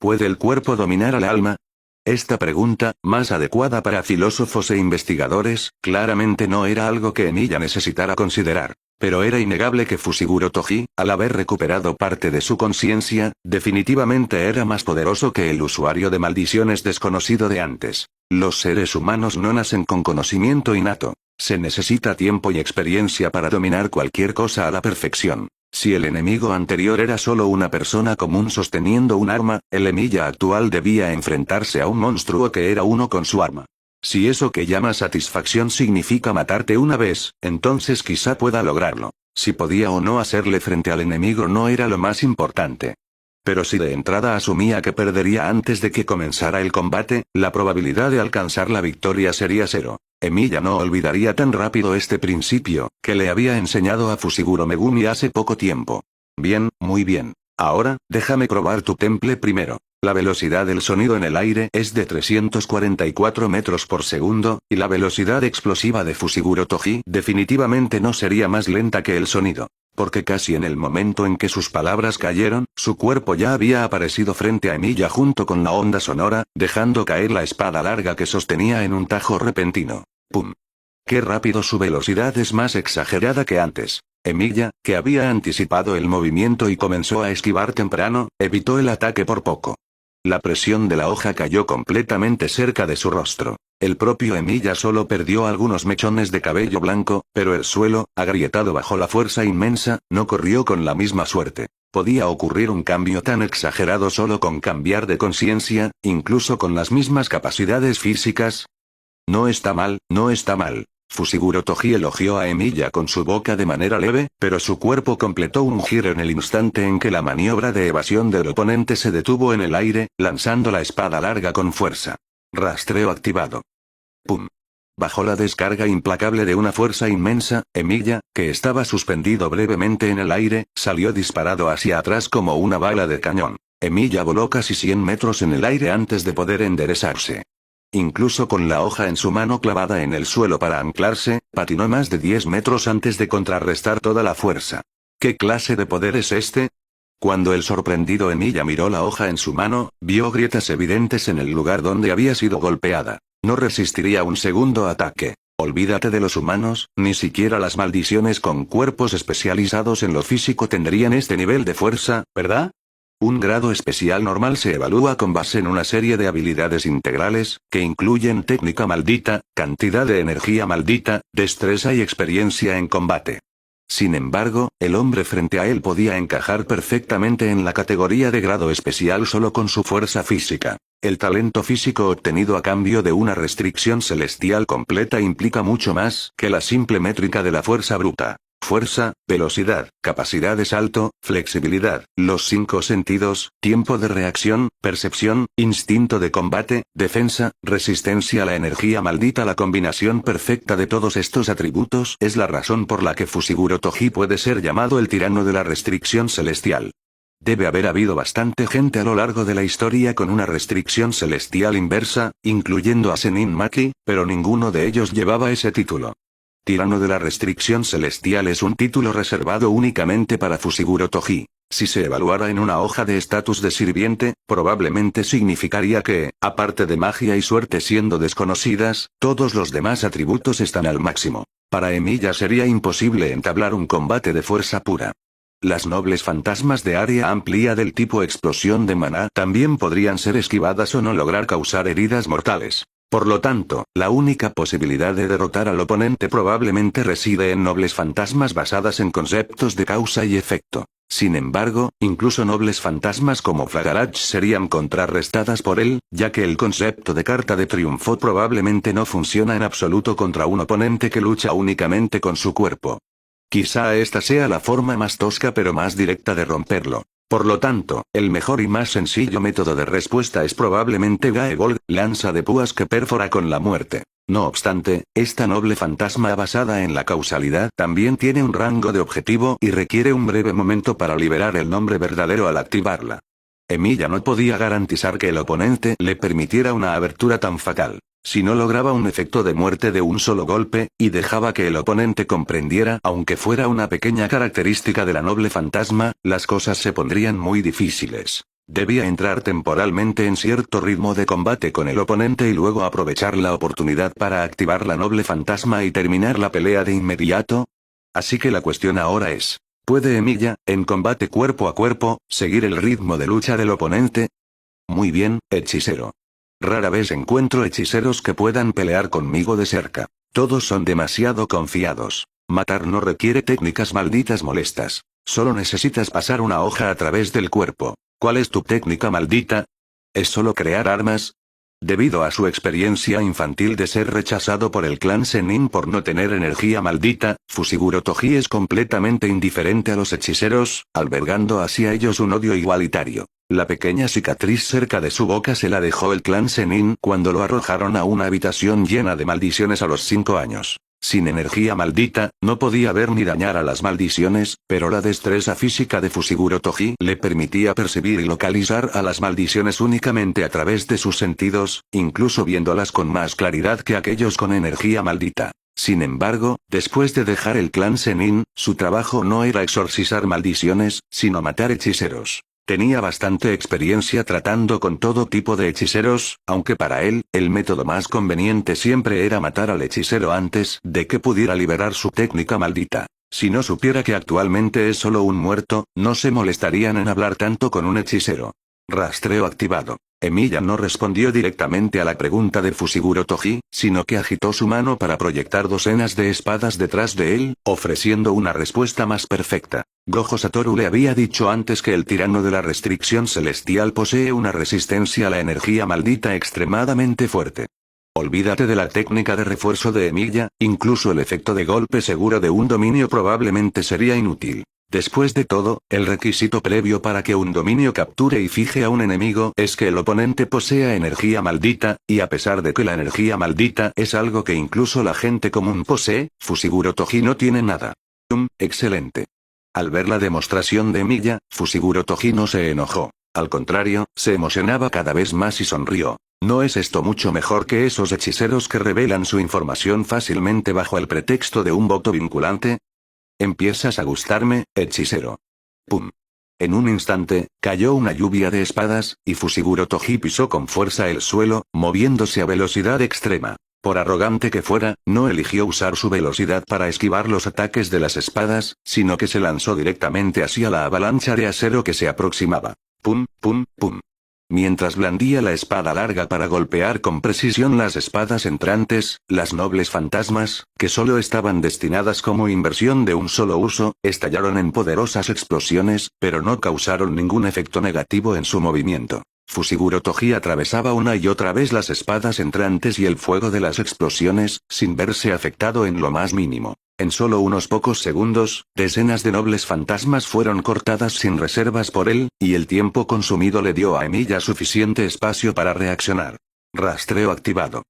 ¿Puede el cuerpo dominar al alma? Esta pregunta, más adecuada para filósofos e investigadores, claramente no era algo que Emilia necesitara considerar. Pero era innegable que Fushiguro Toji, al haber recuperado parte de su conciencia, definitivamente era más poderoso que el usuario de maldiciones desconocido de antes. Los seres humanos no nacen con conocimiento innato. Se necesita tiempo y experiencia para dominar cualquier cosa a la perfección. Si el enemigo anterior era solo una persona común sosteniendo un arma, el Emilia actual debía enfrentarse a un monstruo que era uno con su arma. Si eso que llama satisfacción significa matarte una vez, entonces quizá pueda lograrlo. Si podía o no hacerle frente al enemigo no era lo más importante. Pero si de entrada asumía que perdería antes de que comenzara el combate, la probabilidad de alcanzar la victoria sería cero. Emilia no olvidaría tan rápido este principio, que le había enseñado a Fushiguro Megumi hace poco tiempo. Bien, muy bien. Ahora, déjame probar tu temple primero. La velocidad del sonido en el aire es de 344 metros por segundo, y la velocidad explosiva de Fushiguro Toji definitivamente no sería más lenta que el sonido. Porque casi en el momento en que sus palabras cayeron, su cuerpo ya había aparecido frente a Emilia junto con la onda sonora, dejando caer la espada larga que sostenía en un tajo repentino. ¡Pum! ¡Qué rápido! Su velocidad es más exagerada que antes. Emilia, que había anticipado el movimiento y comenzó a esquivar temprano, evitó el ataque por poco. La presión de la hoja cayó completamente cerca de su rostro. El propio Emilia solo perdió algunos mechones de cabello blanco, pero el suelo, agrietado bajo la fuerza inmensa, no corrió con la misma suerte. ¿Podía ocurrir un cambio tan exagerado solo con cambiar de conciencia, incluso con las mismas capacidades físicas? No está mal, no está mal. Fushiguro Toji elogió a Emilia con su boca de manera leve, pero su cuerpo completó un giro en el instante en que la maniobra de evasión del oponente se detuvo en el aire, lanzando la espada larga con fuerza. Rastreo activado. ¡Pum! Bajo la descarga implacable de una fuerza inmensa, Emilia, que estaba suspendido brevemente en el aire, salió disparado hacia atrás como una bala de cañón. Emilia voló casi 100 metros en el aire antes de poder enderezarse. Incluso con la hoja en su mano clavada en el suelo para anclarse, patinó más de 10 metros antes de contrarrestar toda la fuerza. ¿Qué clase de poder es este? Cuando el sorprendido Emilia miró la hoja en su mano, vio grietas evidentes en el lugar donde había sido golpeada. No resistiría un segundo ataque. Olvídate de los humanos, ni siquiera las maldiciones con cuerpos especializados en lo físico tendrían este nivel de fuerza, ¿verdad? Un grado especial normal se evalúa con base en una serie de habilidades integrales, que incluyen técnica maldita, cantidad de energía maldita, destreza y experiencia en combate. Sin embargo, el hombre frente a él podía encajar perfectamente en la categoría de grado especial solo con su fuerza física. El talento físico obtenido a cambio de una restricción celestial completa implica mucho más que la simple métrica de la fuerza bruta. Fuerza, velocidad, capacidad de salto, flexibilidad, los 5 sentidos, tiempo de reacción, percepción, instinto de combate, defensa, resistencia a la energía maldita. La combinación perfecta de todos estos atributos es la razón por la que Fushiguro Toji puede ser llamado el tirano de la restricción celestial. Debe haber habido bastante gente a lo largo de la historia con una restricción celestial inversa, incluyendo a Sennin Maki, pero ninguno de ellos llevaba ese título. Tirano de la restricción celestial es un título reservado únicamente para Fushiguro Toji. Si se evaluara en una hoja de estatus de sirviente, probablemente significaría que, aparte de magia y suerte siendo desconocidas, todos los demás atributos están al máximo. Para Emilia sería imposible entablar un combate de fuerza pura. Las nobles fantasmas de área amplia del tipo explosión de maná también podrían ser esquivadas o no lograr causar heridas mortales. Por lo tanto, la única posibilidad de derrotar al oponente probablemente reside en nobles fantasmas basadas en conceptos de causa y efecto. Sin embargo, incluso nobles fantasmas como Flagarach serían contrarrestadas por él, ya que el concepto de carta de triunfo probablemente no funciona en absoluto contra un oponente que lucha únicamente con su cuerpo. Quizá esta sea la forma más tosca pero más directa de romperlo. Por lo tanto, el mejor y más sencillo método de respuesta es probablemente Gaegold, lanza de púas que perfora con la muerte. No obstante, esta noble fantasma basada en la causalidad también tiene un rango de objetivo y requiere un breve momento para liberar el nombre verdadero al activarla. Emilia no podía garantizar que el oponente le permitiera una abertura tan fatal. Si no lograba un efecto de muerte de un solo golpe, y dejaba que el oponente comprendiera, aunque fuera una pequeña característica de la noble fantasma, las cosas se pondrían muy difíciles. Debía entrar temporalmente en cierto ritmo de combate con el oponente y luego aprovechar la oportunidad para activar la noble fantasma y terminar la pelea de inmediato. Así que la cuestión ahora es, ¿puede Emilia, en combate cuerpo a cuerpo, seguir el ritmo de lucha del oponente? Muy bien, hechicero. Rara vez encuentro hechiceros que puedan pelear conmigo de cerca. Todos son demasiado confiados. Matar no requiere técnicas malditas molestas. Solo necesitas pasar una hoja a través del cuerpo. ¿Cuál es tu técnica maldita? ¿Es solo crear armas? Debido a su experiencia infantil de ser rechazado por el clan Zenin por no tener energía maldita, Fushiguro Toji es completamente indiferente a los hechiceros, albergando hacia ellos un odio igualitario. La pequeña cicatriz cerca de su boca se la dejó el clan Zenin cuando lo arrojaron a una habitación llena de maldiciones a los 5 años. Sin energía maldita, no podía ver ni dañar a las maldiciones, pero la destreza física de Fushiguro Toji le permitía percibir y localizar a las maldiciones únicamente a través de sus sentidos, incluso viéndolas con más claridad que aquellos con energía maldita. Sin embargo, después de dejar el clan Zenin, su trabajo no era exorcizar maldiciones, sino matar hechiceros. Tenía bastante experiencia tratando con todo tipo de hechiceros, aunque para él, el método más conveniente siempre era matar al hechicero antes de que pudiera liberar su técnica maldita. Si no supiera que actualmente es solo un muerto, no se molestarían en hablar tanto con un hechicero. Rastreo activado. Emilia no respondió directamente a la pregunta de Fushiguro Toji, sino que agitó su mano para proyectar docenas de espadas detrás de él, ofreciendo una respuesta más perfecta. Gojo Satoru le había dicho antes que el tirano de la restricción celestial posee una resistencia a la energía maldita extremadamente fuerte. Olvídate de la técnica de refuerzo de Emilia, incluso el efecto de golpe seguro de un dominio probablemente sería inútil. Después de todo, el requisito previo para que un dominio capture y fije a un enemigo es que el oponente posea energía maldita, y a pesar de que la energía maldita es algo que incluso la gente común posee, Fushiguro Toji no tiene nada. Excelente. Al ver la demostración de Emilia, Fushiguro Toji no se enojó. Al contrario, se emocionaba cada vez más y sonrió. ¿No es esto mucho mejor que esos hechiceros que revelan su información fácilmente bajo el pretexto de un voto vinculante? Empiezas a gustarme, hechicero. ¡Pum! En un instante, cayó una lluvia de espadas, y Fushiguro Toji pisó con fuerza el suelo, moviéndose a velocidad extrema. Por arrogante que fuera, no eligió usar su velocidad para esquivar los ataques de las espadas, sino que se lanzó directamente hacia la avalancha de acero que se aproximaba. ¡Pum, pum, pum! Mientras blandía la espada larga para golpear con precisión las espadas entrantes, las nobles fantasmas, que solo estaban destinadas como inversión de un solo uso, estallaron en poderosas explosiones, pero no causaron ningún efecto negativo en su movimiento. Fushiguro Toji atravesaba una y otra vez las espadas entrantes y el fuego de las explosiones, sin verse afectado en lo más mínimo. En solo unos pocos segundos, decenas de nobles fantasmas fueron cortadas sin reservas por él, y el tiempo consumido le dio a Emilia suficiente espacio para reaccionar. Rastreo activado.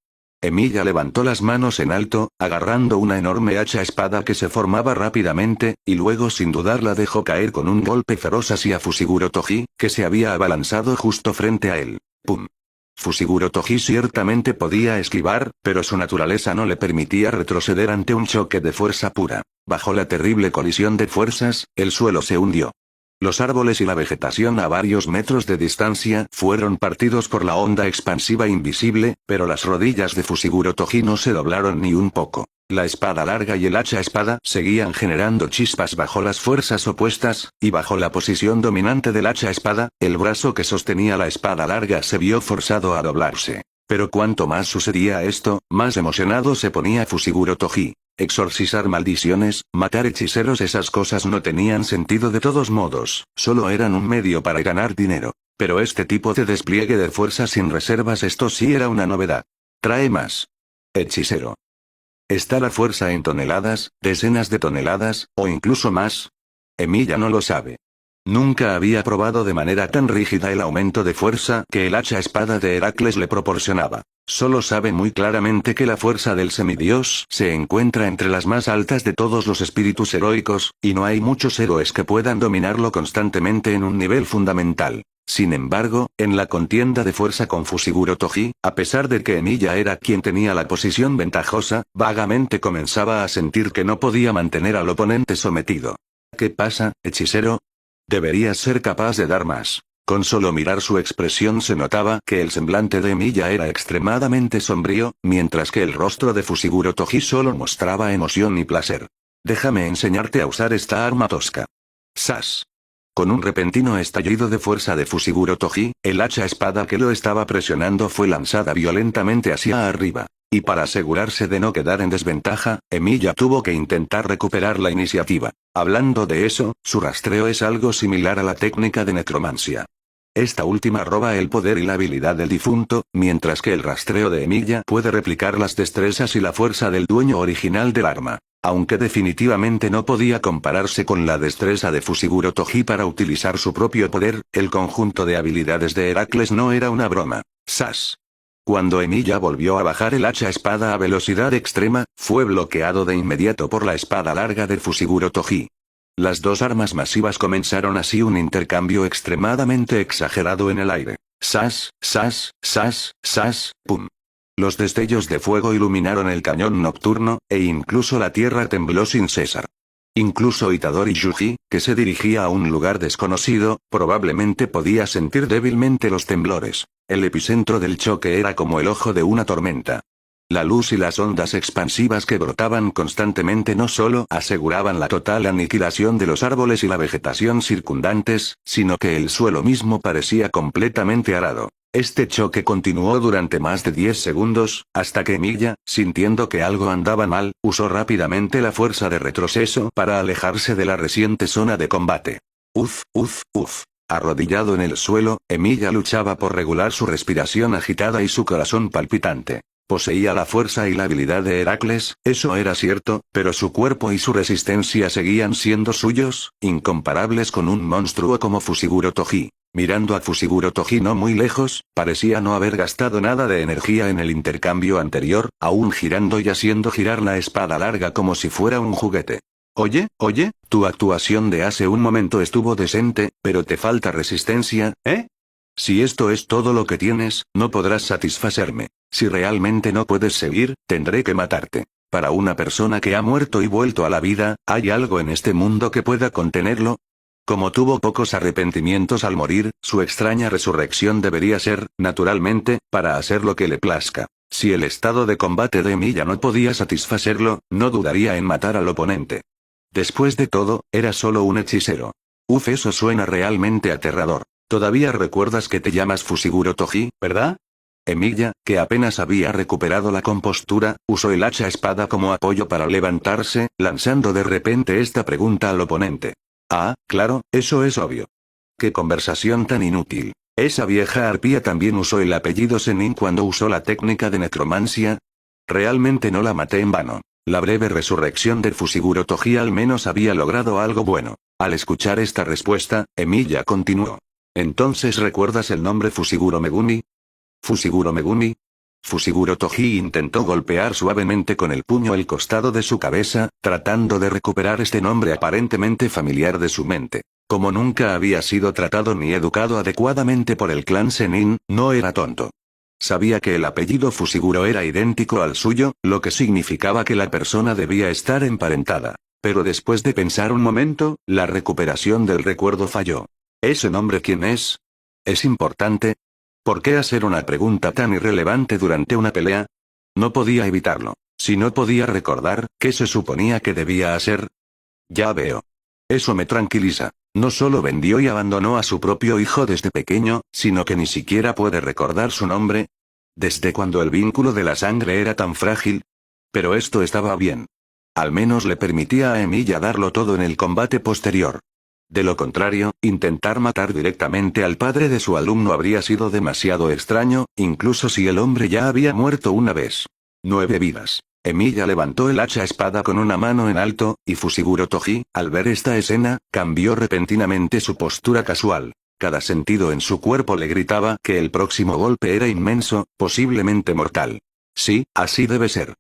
Emilia levantó las manos en alto, agarrando una enorme hacha espada que se formaba rápidamente, y luego sin dudar la dejó caer con un golpe feroz hacia Fushiguro Toji, que se había abalanzado justo frente a él. ¡Pum! Fushiguro Toji ciertamente podía esquivar, pero su naturaleza no le permitía retroceder ante un choque de fuerza pura. Bajo la terrible colisión de fuerzas, el suelo se hundió. Los árboles y la vegetación a varios metros de distancia fueron partidos por la onda expansiva invisible, pero las rodillas de Fushiguro Toji no se doblaron ni un poco. La espada larga y el hacha espada seguían generando chispas bajo las fuerzas opuestas, y bajo la posición dominante del hacha espada, el brazo que sostenía la espada larga se vio forzado a doblarse. Pero cuanto más sucedía esto, más emocionado se ponía Fushiguro Toji. Exorcizar maldiciones, matar hechiceros, esas cosas no tenían sentido de todos modos, solo eran un medio para ganar dinero. Pero este tipo de despliegue de fuerza sin reservas, esto sí era una novedad. Trae más. Hechicero. ¿Está la fuerza en toneladas, decenas de toneladas, o incluso más? Emilia no lo sabe. Nunca había probado de manera tan rígida el aumento de fuerza que el hacha espada de Heracles le proporcionaba. Solo sabe muy claramente que la fuerza del semidios se encuentra entre las más altas de todos los espíritus heroicos, y no hay muchos héroes que puedan dominarlo constantemente en un nivel fundamental. Sin embargo, en la contienda de fuerza con Fushiguro Toji, a pesar de que Emilia era quien tenía la posición ventajosa, vagamente comenzaba a sentir que no podía mantener al oponente sometido. ¿Qué pasa, hechicero? Deberías ser capaz de dar más. Con solo mirar su expresión se notaba que el semblante de Emilia era extremadamente sombrío, mientras que el rostro de Fushiguro Toji solo mostraba emoción y placer. Déjame enseñarte a usar esta arma tosca. ¡Sas! Con un repentino estallido de fuerza de Fushiguro Toji, el hacha espada que lo estaba presionando fue lanzada violentamente hacia arriba. Y para asegurarse de no quedar en desventaja, Emilia tuvo que intentar recuperar la iniciativa. Hablando de eso, su rastreo es algo similar a la técnica de necromancia. Esta última roba el poder y la habilidad del difunto, mientras que el rastreo de Emilia puede replicar las destrezas y la fuerza del dueño original del arma. Aunque definitivamente no podía compararse con la destreza de Fushiguro Toji para utilizar su propio poder, el conjunto de habilidades de Heracles no era una broma. ¡Sas! Cuando Emilia volvió a bajar el hacha espada a velocidad extrema, fue bloqueado de inmediato por la espada larga de Fushiguro Toji. Las dos armas masivas comenzaron así un intercambio extremadamente exagerado en el aire. ¡Sas, sas, sas, sas, pum! Los destellos de fuego iluminaron el cañón nocturno, e incluso la tierra tembló sin cesar. Incluso Itadori Yuji, que se dirigía a un lugar desconocido, probablemente podía sentir débilmente los temblores. El epicentro del choque era como el ojo de una tormenta. La luz y las ondas expansivas que brotaban constantemente no solo aseguraban la total aniquilación de los árboles y la vegetación circundantes, sino que el suelo mismo parecía completamente arado. Este choque continuó durante más de 10 segundos, hasta que Emilia, sintiendo que algo andaba mal, usó rápidamente la fuerza de retroceso para alejarse de la reciente zona de combate. Uf. Arrodillado en el suelo, Emilia luchaba por regular su respiración agitada y su corazón palpitante. Poseía la fuerza y la habilidad de Heracles, eso era cierto, pero su cuerpo y su resistencia seguían siendo suyos, incomparables con un monstruo como Fushiguro Toji. Mirando a Fushiguro Toji no muy lejos, parecía no haber gastado nada de energía en el intercambio anterior, aún girando y haciendo girar la espada larga como si fuera un juguete. Oye, tu actuación de hace un momento estuvo decente, pero te falta resistencia, ¿eh? Si esto es todo lo que tienes, no podrás satisfacerme. Si realmente no puedes seguir, tendré que matarte. Para una persona que ha muerto y vuelto a la vida, ¿hay algo en este mundo que pueda contenerlo? Como tuvo pocos arrepentimientos al morir, su extraña resurrección debería ser, naturalmente, para hacer lo que le plazca. Si el estado de combate de Emilia no podía satisfacerlo, no dudaría en matar al oponente. Después de todo, era solo un hechicero. Eso suena realmente aterrador. Todavía recuerdas que te llamas Fushiguro Toji, ¿verdad? Emilia, que apenas había recuperado la compostura, usó el hacha espada como apoyo para levantarse, lanzando de repente esta pregunta al oponente. Ah, claro, eso es obvio. ¡Qué conversación tan inútil! ¿Esa vieja arpía también usó el apellido Zenin cuando usó la técnica de necromancia? Realmente no la maté en vano. La breve resurrección de Fushiguro Toji al menos había logrado algo bueno. Al escuchar esta respuesta, Emilia continuó. ¿Entonces recuerdas el nombre Fushiguro Megumi? ¿Fushiguro Megumi? Fushiguro Toji intentó golpear suavemente con el puño el costado de su cabeza, tratando de recuperar este nombre aparentemente familiar de su mente. Como nunca había sido tratado ni educado adecuadamente por el clan Zenin, no era tonto. Sabía que el apellido Fushiguro era idéntico al suyo, lo que significaba que la persona debía estar emparentada. Pero después de pensar un momento, la recuperación del recuerdo falló. ¿Ese nombre quién es? ¿Es importante? ¿Por qué hacer una pregunta tan irrelevante durante una pelea? No podía evitarlo. Si no podía recordar, ¿qué se suponía que debía hacer? Ya veo. Eso me tranquiliza. No solo vendió y abandonó a su propio hijo desde pequeño, sino que ni siquiera puede recordar su nombre. ¿Desde cuando el vínculo de la sangre era tan frágil? Pero esto estaba bien. Al menos le permitía a Emilia darlo todo en el combate posterior. De lo contrario, intentar matar directamente al padre de su alumno habría sido demasiado extraño, incluso si el hombre ya había muerto una vez. 9 vidas. Emilia levantó el hacha espada con una mano en alto, y Fushiguro Toji, al ver esta escena, cambió repentinamente su postura casual. Cada sentido en su cuerpo le gritaba que el próximo golpe era inmenso, posiblemente mortal. Sí, así debe ser.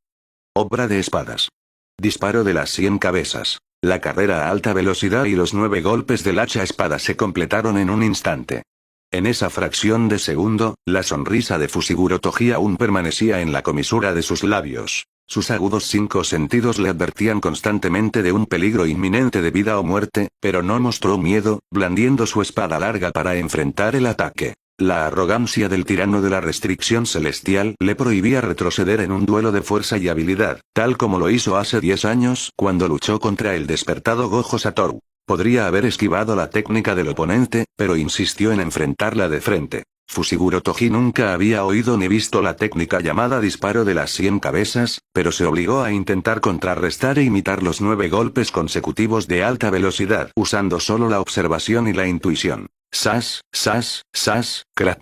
Obra de espadas. Disparo de las 100 cabezas. La carrera a alta velocidad y los 9 golpes del hacha espada se completaron en un instante. En esa fracción de segundo, la sonrisa de Fushiguro Toji aún permanecía en la comisura de sus labios. Sus agudos 5 sentidos le advertían constantemente de un peligro inminente de vida o muerte, pero no mostró miedo, blandiendo su espada larga para enfrentar el ataque. La arrogancia del tirano de la restricción celestial le prohibía retroceder en un duelo de fuerza y habilidad, tal como lo hizo hace 10 años cuando luchó contra el despertado Gojo Satoru. Podría haber esquivado la técnica del oponente, pero insistió en enfrentarla de frente. Fushiguro Toji nunca había oído ni visto la técnica llamada disparo de las 100 cabezas, pero se obligó a intentar contrarrestar e imitar los 9 golpes consecutivos de alta velocidad usando solo la observación y la intuición. Sas, sas, sas, crack.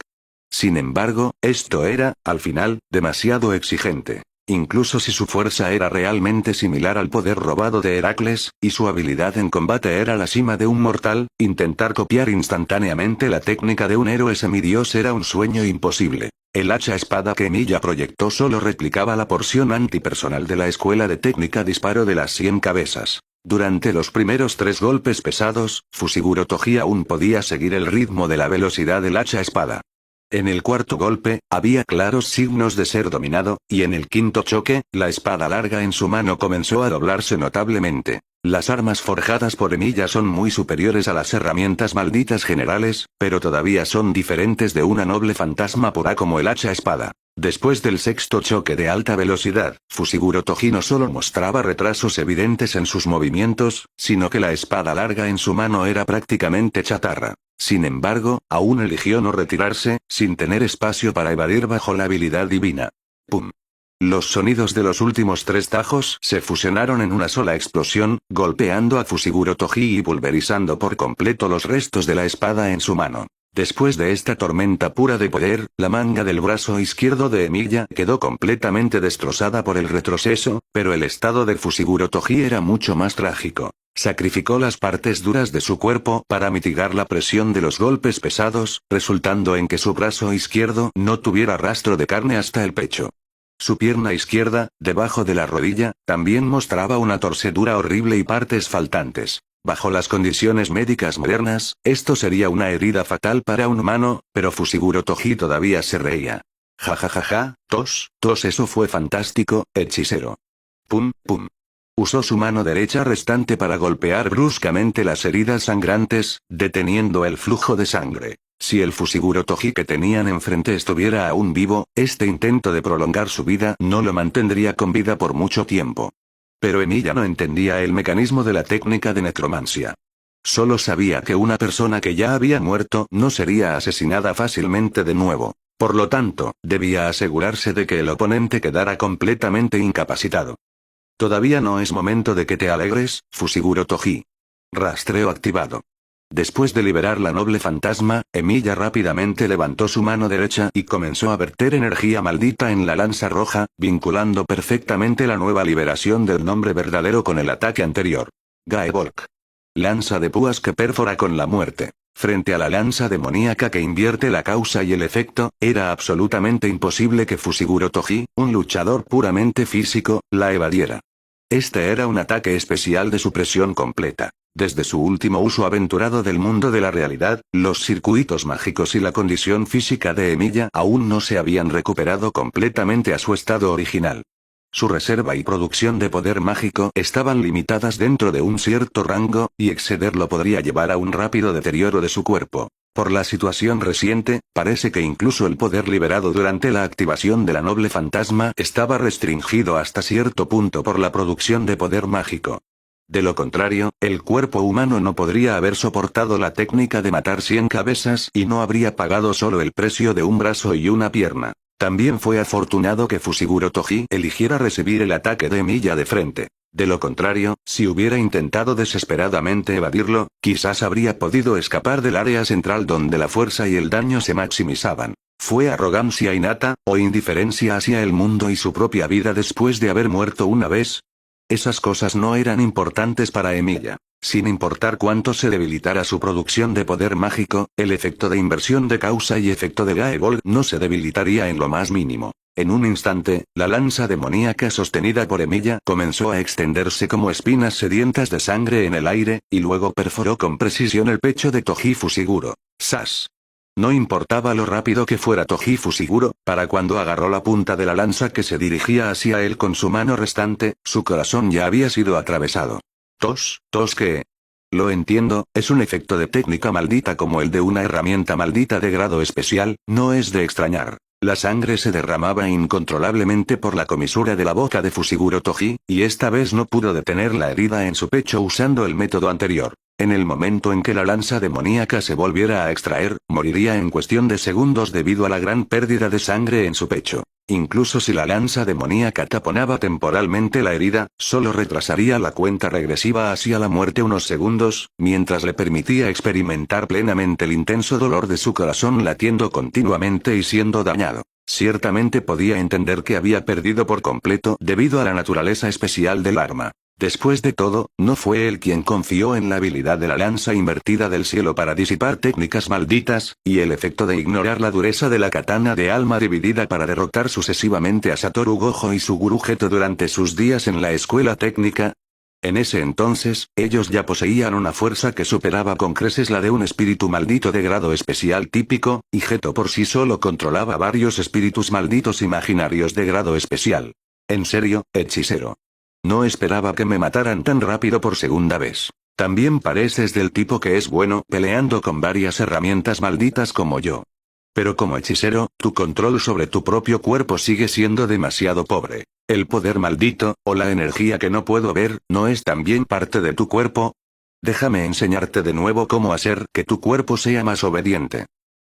Sin embargo, esto era, al final, demasiado exigente. Incluso si su fuerza era realmente similar al poder robado de Heracles, y su habilidad en combate era la cima de un mortal, intentar copiar instantáneamente la técnica de un héroe semidios era un sueño imposible. El hacha espada que Emilia proyectó solo replicaba la porción antipersonal de la escuela de técnica disparo de las 100 cabezas. Durante los primeros 3 golpes pesados, Fushiguro Toji aún podía seguir el ritmo de la velocidad del hacha espada. En el cuarto golpe, había claros signos de ser dominado, y en el quinto choque, la espada larga en su mano comenzó a doblarse notablemente. Las armas forjadas por Emilia son muy superiores a las herramientas malditas generales, pero todavía son diferentes de una noble fantasma pura como el hacha espada. Después del sexto choque de alta velocidad, Fushiguro Toji no solo mostraba retrasos evidentes en sus movimientos, sino que la espada larga en su mano era prácticamente chatarra. Sin embargo, aún eligió no retirarse, sin tener espacio para evadir bajo la habilidad divina. ¡Pum! Los sonidos de los últimos 3 tajos se fusionaron en una sola explosión, golpeando a Fushiguro Toji y pulverizando por completo los restos de la espada en su mano. Después de esta tormenta pura de poder, la manga del brazo izquierdo de Emilia quedó completamente destrozada por el retroceso, pero el estado de Fushiguro Toji era mucho más trágico. Sacrificó las partes duras de su cuerpo para mitigar la presión de los golpes pesados, resultando en que su brazo izquierdo no tuviera rastro de carne hasta el pecho. Su pierna izquierda, debajo de la rodilla, también mostraba una torcedura horrible y partes faltantes. Bajo las condiciones médicas modernas, esto sería una herida fatal para un humano, pero Fushiguro Toji todavía se reía. Ja ja ja ja, tos, eso fue fantástico, hechicero. Pum, pum. Usó su mano derecha restante para golpear bruscamente las heridas sangrantes, deteniendo el flujo de sangre. Si el Fushiguro Toji que tenían enfrente estuviera aún vivo, este intento de prolongar su vida no lo mantendría con vida por mucho tiempo. Pero Emilia no entendía el mecanismo de la técnica de necromancia. Solo sabía que una persona que ya había muerto no sería asesinada fácilmente de nuevo. Por lo tanto, debía asegurarse de que el oponente quedara completamente incapacitado. Todavía no es momento de que te alegres, Fushiguro Toji. Rastreo activado. Después de liberar la noble fantasma, Emilia rápidamente levantó su mano derecha y comenzó a verter energía maldita en la lanza roja, vinculando perfectamente la nueva liberación del nombre verdadero con el ataque anterior. Gaebolk. Lanza de púas que perfora con la muerte. Frente a la lanza demoníaca que invierte la causa y el efecto, era absolutamente imposible que Fushiguro Toji, un luchador puramente físico, la evadiera. Este era un ataque especial de supresión completa. Desde su último uso aventurado del mundo de la realidad, los circuitos mágicos y la condición física de Emilia aún no se habían recuperado completamente a su estado original. Su reserva y producción de poder mágico estaban limitadas dentro de un cierto rango, y excederlo podría llevar a un rápido deterioro de su cuerpo. Por la situación reciente, parece que incluso el poder liberado durante la activación de la noble fantasma estaba restringido hasta cierto punto por la producción de poder mágico. De lo contrario, el cuerpo humano no podría haber soportado la técnica de matar 100 cabezas y no habría pagado solo el precio de un brazo y una pierna. También fue afortunado que Fushiguro Toji eligiera recibir el ataque de Emilia de frente. De lo contrario, si hubiera intentado desesperadamente evadirlo, quizás habría podido escapar del área central donde la fuerza y el daño se maximizaban. ¿Fue arrogancia innata, o indiferencia hacia el mundo y su propia vida después de haber muerto una vez? Esas cosas no eran importantes para Emilia. Sin importar cuánto se debilitara su producción de poder mágico, el efecto de inversión de causa y efecto de Gaebolk no se debilitaría en lo más mínimo. En un instante, la lanza demoníaca sostenida por Emilia comenzó a extenderse como espinas sedientas de sangre en el aire, y luego perforó con precisión el pecho de Toji Fushiguro. ¡Sas! No importaba lo rápido que fuera Toji Fushiguro, para cuando agarró la punta de la lanza que se dirigía hacia él con su mano restante, su corazón ya había sido atravesado. ¿Tos qué? Lo entiendo, es un efecto de técnica maldita como el de una herramienta maldita de grado especial, no es de extrañar. La sangre se derramaba incontrolablemente por la comisura de la boca de Fushiguro Toji, y esta vez no pudo detener la herida en su pecho usando el método anterior. En el momento en que la lanza demoníaca se volviera a extraer, moriría en cuestión de segundos debido a la gran pérdida de sangre en su pecho. Incluso si la lanza demoníaca taponaba temporalmente la herida, solo retrasaría la cuenta regresiva hacia la muerte unos segundos, mientras le permitía experimentar plenamente el intenso dolor de su corazón latiendo continuamente y siendo dañado. Ciertamente podía entender que había perdido por completo debido a la naturaleza especial del arma. Después de todo, no fue él quien confió en la habilidad de la lanza invertida del cielo para disipar técnicas malditas, y el efecto de ignorar la dureza de la katana de alma dividida para derrotar sucesivamente a Satoru Gojo y Suguru Geto durante sus días en la escuela técnica. En ese entonces, ellos ya poseían una fuerza que superaba con creces la de un espíritu maldito de grado especial típico, y Geto por sí solo controlaba varios espíritus malditos imaginarios de grado especial. En serio, hechicero. No esperaba que me mataran tan rápido por segunda vez. También pareces del tipo que es bueno peleando con varias herramientas malditas como yo. Pero como hechicero, tu control sobre tu propio cuerpo sigue siendo demasiado pobre. El poder maldito, o la energía que no puedo ver, ¿no es también parte de tu cuerpo? Déjame enseñarte de nuevo cómo hacer que tu cuerpo sea más obediente.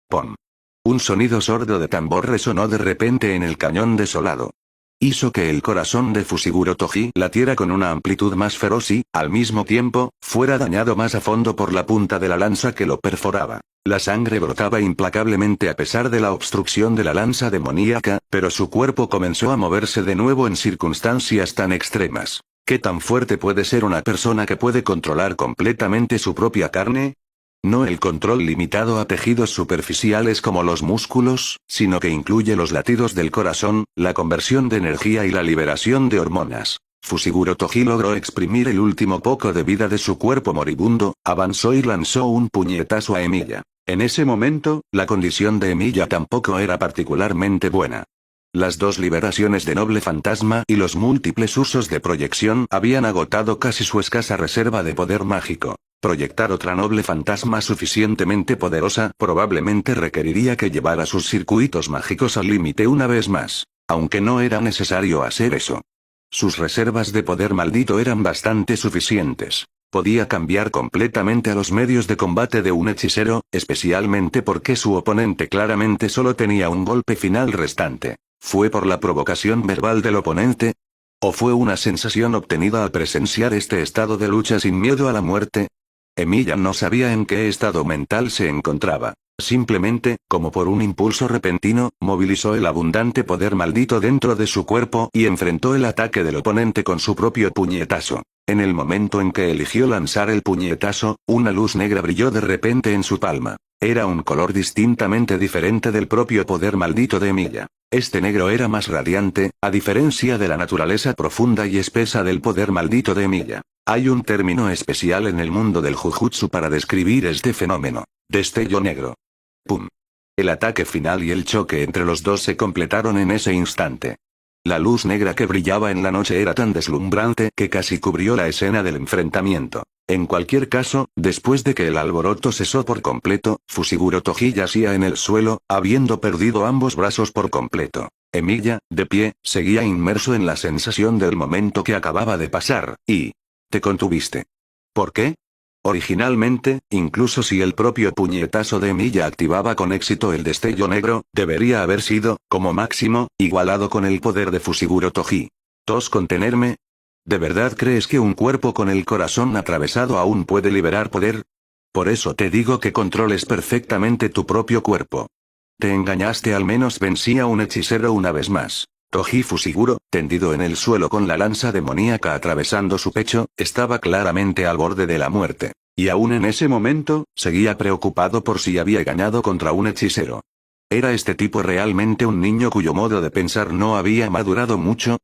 Pon. Un sonido sordo de tambor resonó de repente en el cañón desolado. Hizo que el corazón de Fushiguro Toji latiera con una amplitud más feroz y, al mismo tiempo, fuera dañado más a fondo por la punta de la lanza que lo perforaba. La sangre brotaba implacablemente a pesar de la obstrucción de la lanza demoníaca, pero su cuerpo comenzó a moverse de nuevo en circunstancias tan extremas. ¿Qué tan fuerte puede ser una persona que puede controlar completamente su propia carne? No el control limitado a tejidos superficiales como los músculos, sino que incluye los latidos del corazón, la conversión de energía y la liberación de hormonas. Fushiguro Toji logró exprimir el último poco de vida de su cuerpo moribundo, avanzó y lanzó un puñetazo a Emilia. En ese momento, la condición de Emilia tampoco era particularmente buena. Las dos liberaciones de Noble Fantasma y los múltiples usos de proyección habían agotado casi su escasa reserva de poder mágico. Proyectar otra Noble Fantasma suficientemente poderosa probablemente requeriría que llevara sus circuitos mágicos al límite una vez más, aunque no era necesario hacer eso. Sus reservas de poder maldito eran bastante suficientes. Podía cambiar completamente a los medios de combate de un hechicero, especialmente porque su oponente claramente solo tenía un golpe final restante. ¿Fue por la provocación verbal del oponente? ¿O fue una sensación obtenida al presenciar este estado de lucha sin miedo a la muerte? Emilia no sabía en qué estado mental se encontraba. Simplemente, como por un impulso repentino, movilizó el abundante poder maldito dentro de su cuerpo y enfrentó el ataque del oponente con su propio puñetazo. En el momento en que eligió lanzar el puñetazo, una luz negra brilló de repente en su palma. Era un color distintamente diferente del propio poder maldito de Emilia. Este negro era más radiante, a diferencia de la naturaleza profunda y espesa del poder maldito de Emilia. Hay un término especial en el mundo del Jujutsu para describir este fenómeno: destello negro. ¡Pum! El ataque final y el choque entre los dos se completaron en ese instante. La luz negra que brillaba en la noche era tan deslumbrante que casi cubrió la escena del enfrentamiento. En cualquier caso, después de que el alboroto cesó por completo, Fushiguro Toji yacía en el suelo, habiendo perdido ambos brazos por completo. Emilia, de pie, seguía inmerso en la sensación del momento que acababa de pasar, y... ¿te contuviste? ¿Por qué? Originalmente, incluso si el propio puñetazo de Emilia activaba con éxito el destello negro, debería haber sido, como máximo, igualado con el poder de Fushiguro Toji. ¿Tos contenerme? ¿De verdad crees que un cuerpo con el corazón atravesado aún puede liberar poder? Por eso te digo que controles perfectamente tu propio cuerpo. Te engañaste, al menos vencí a un hechicero una vez más. Toji Fushiguro, tendido en el suelo con la lanza demoníaca atravesando su pecho, estaba claramente al borde de la muerte. Y aún en ese momento, seguía preocupado por si había ganado contra un hechicero. ¿Era este tipo realmente un niño cuyo modo de pensar no había madurado mucho?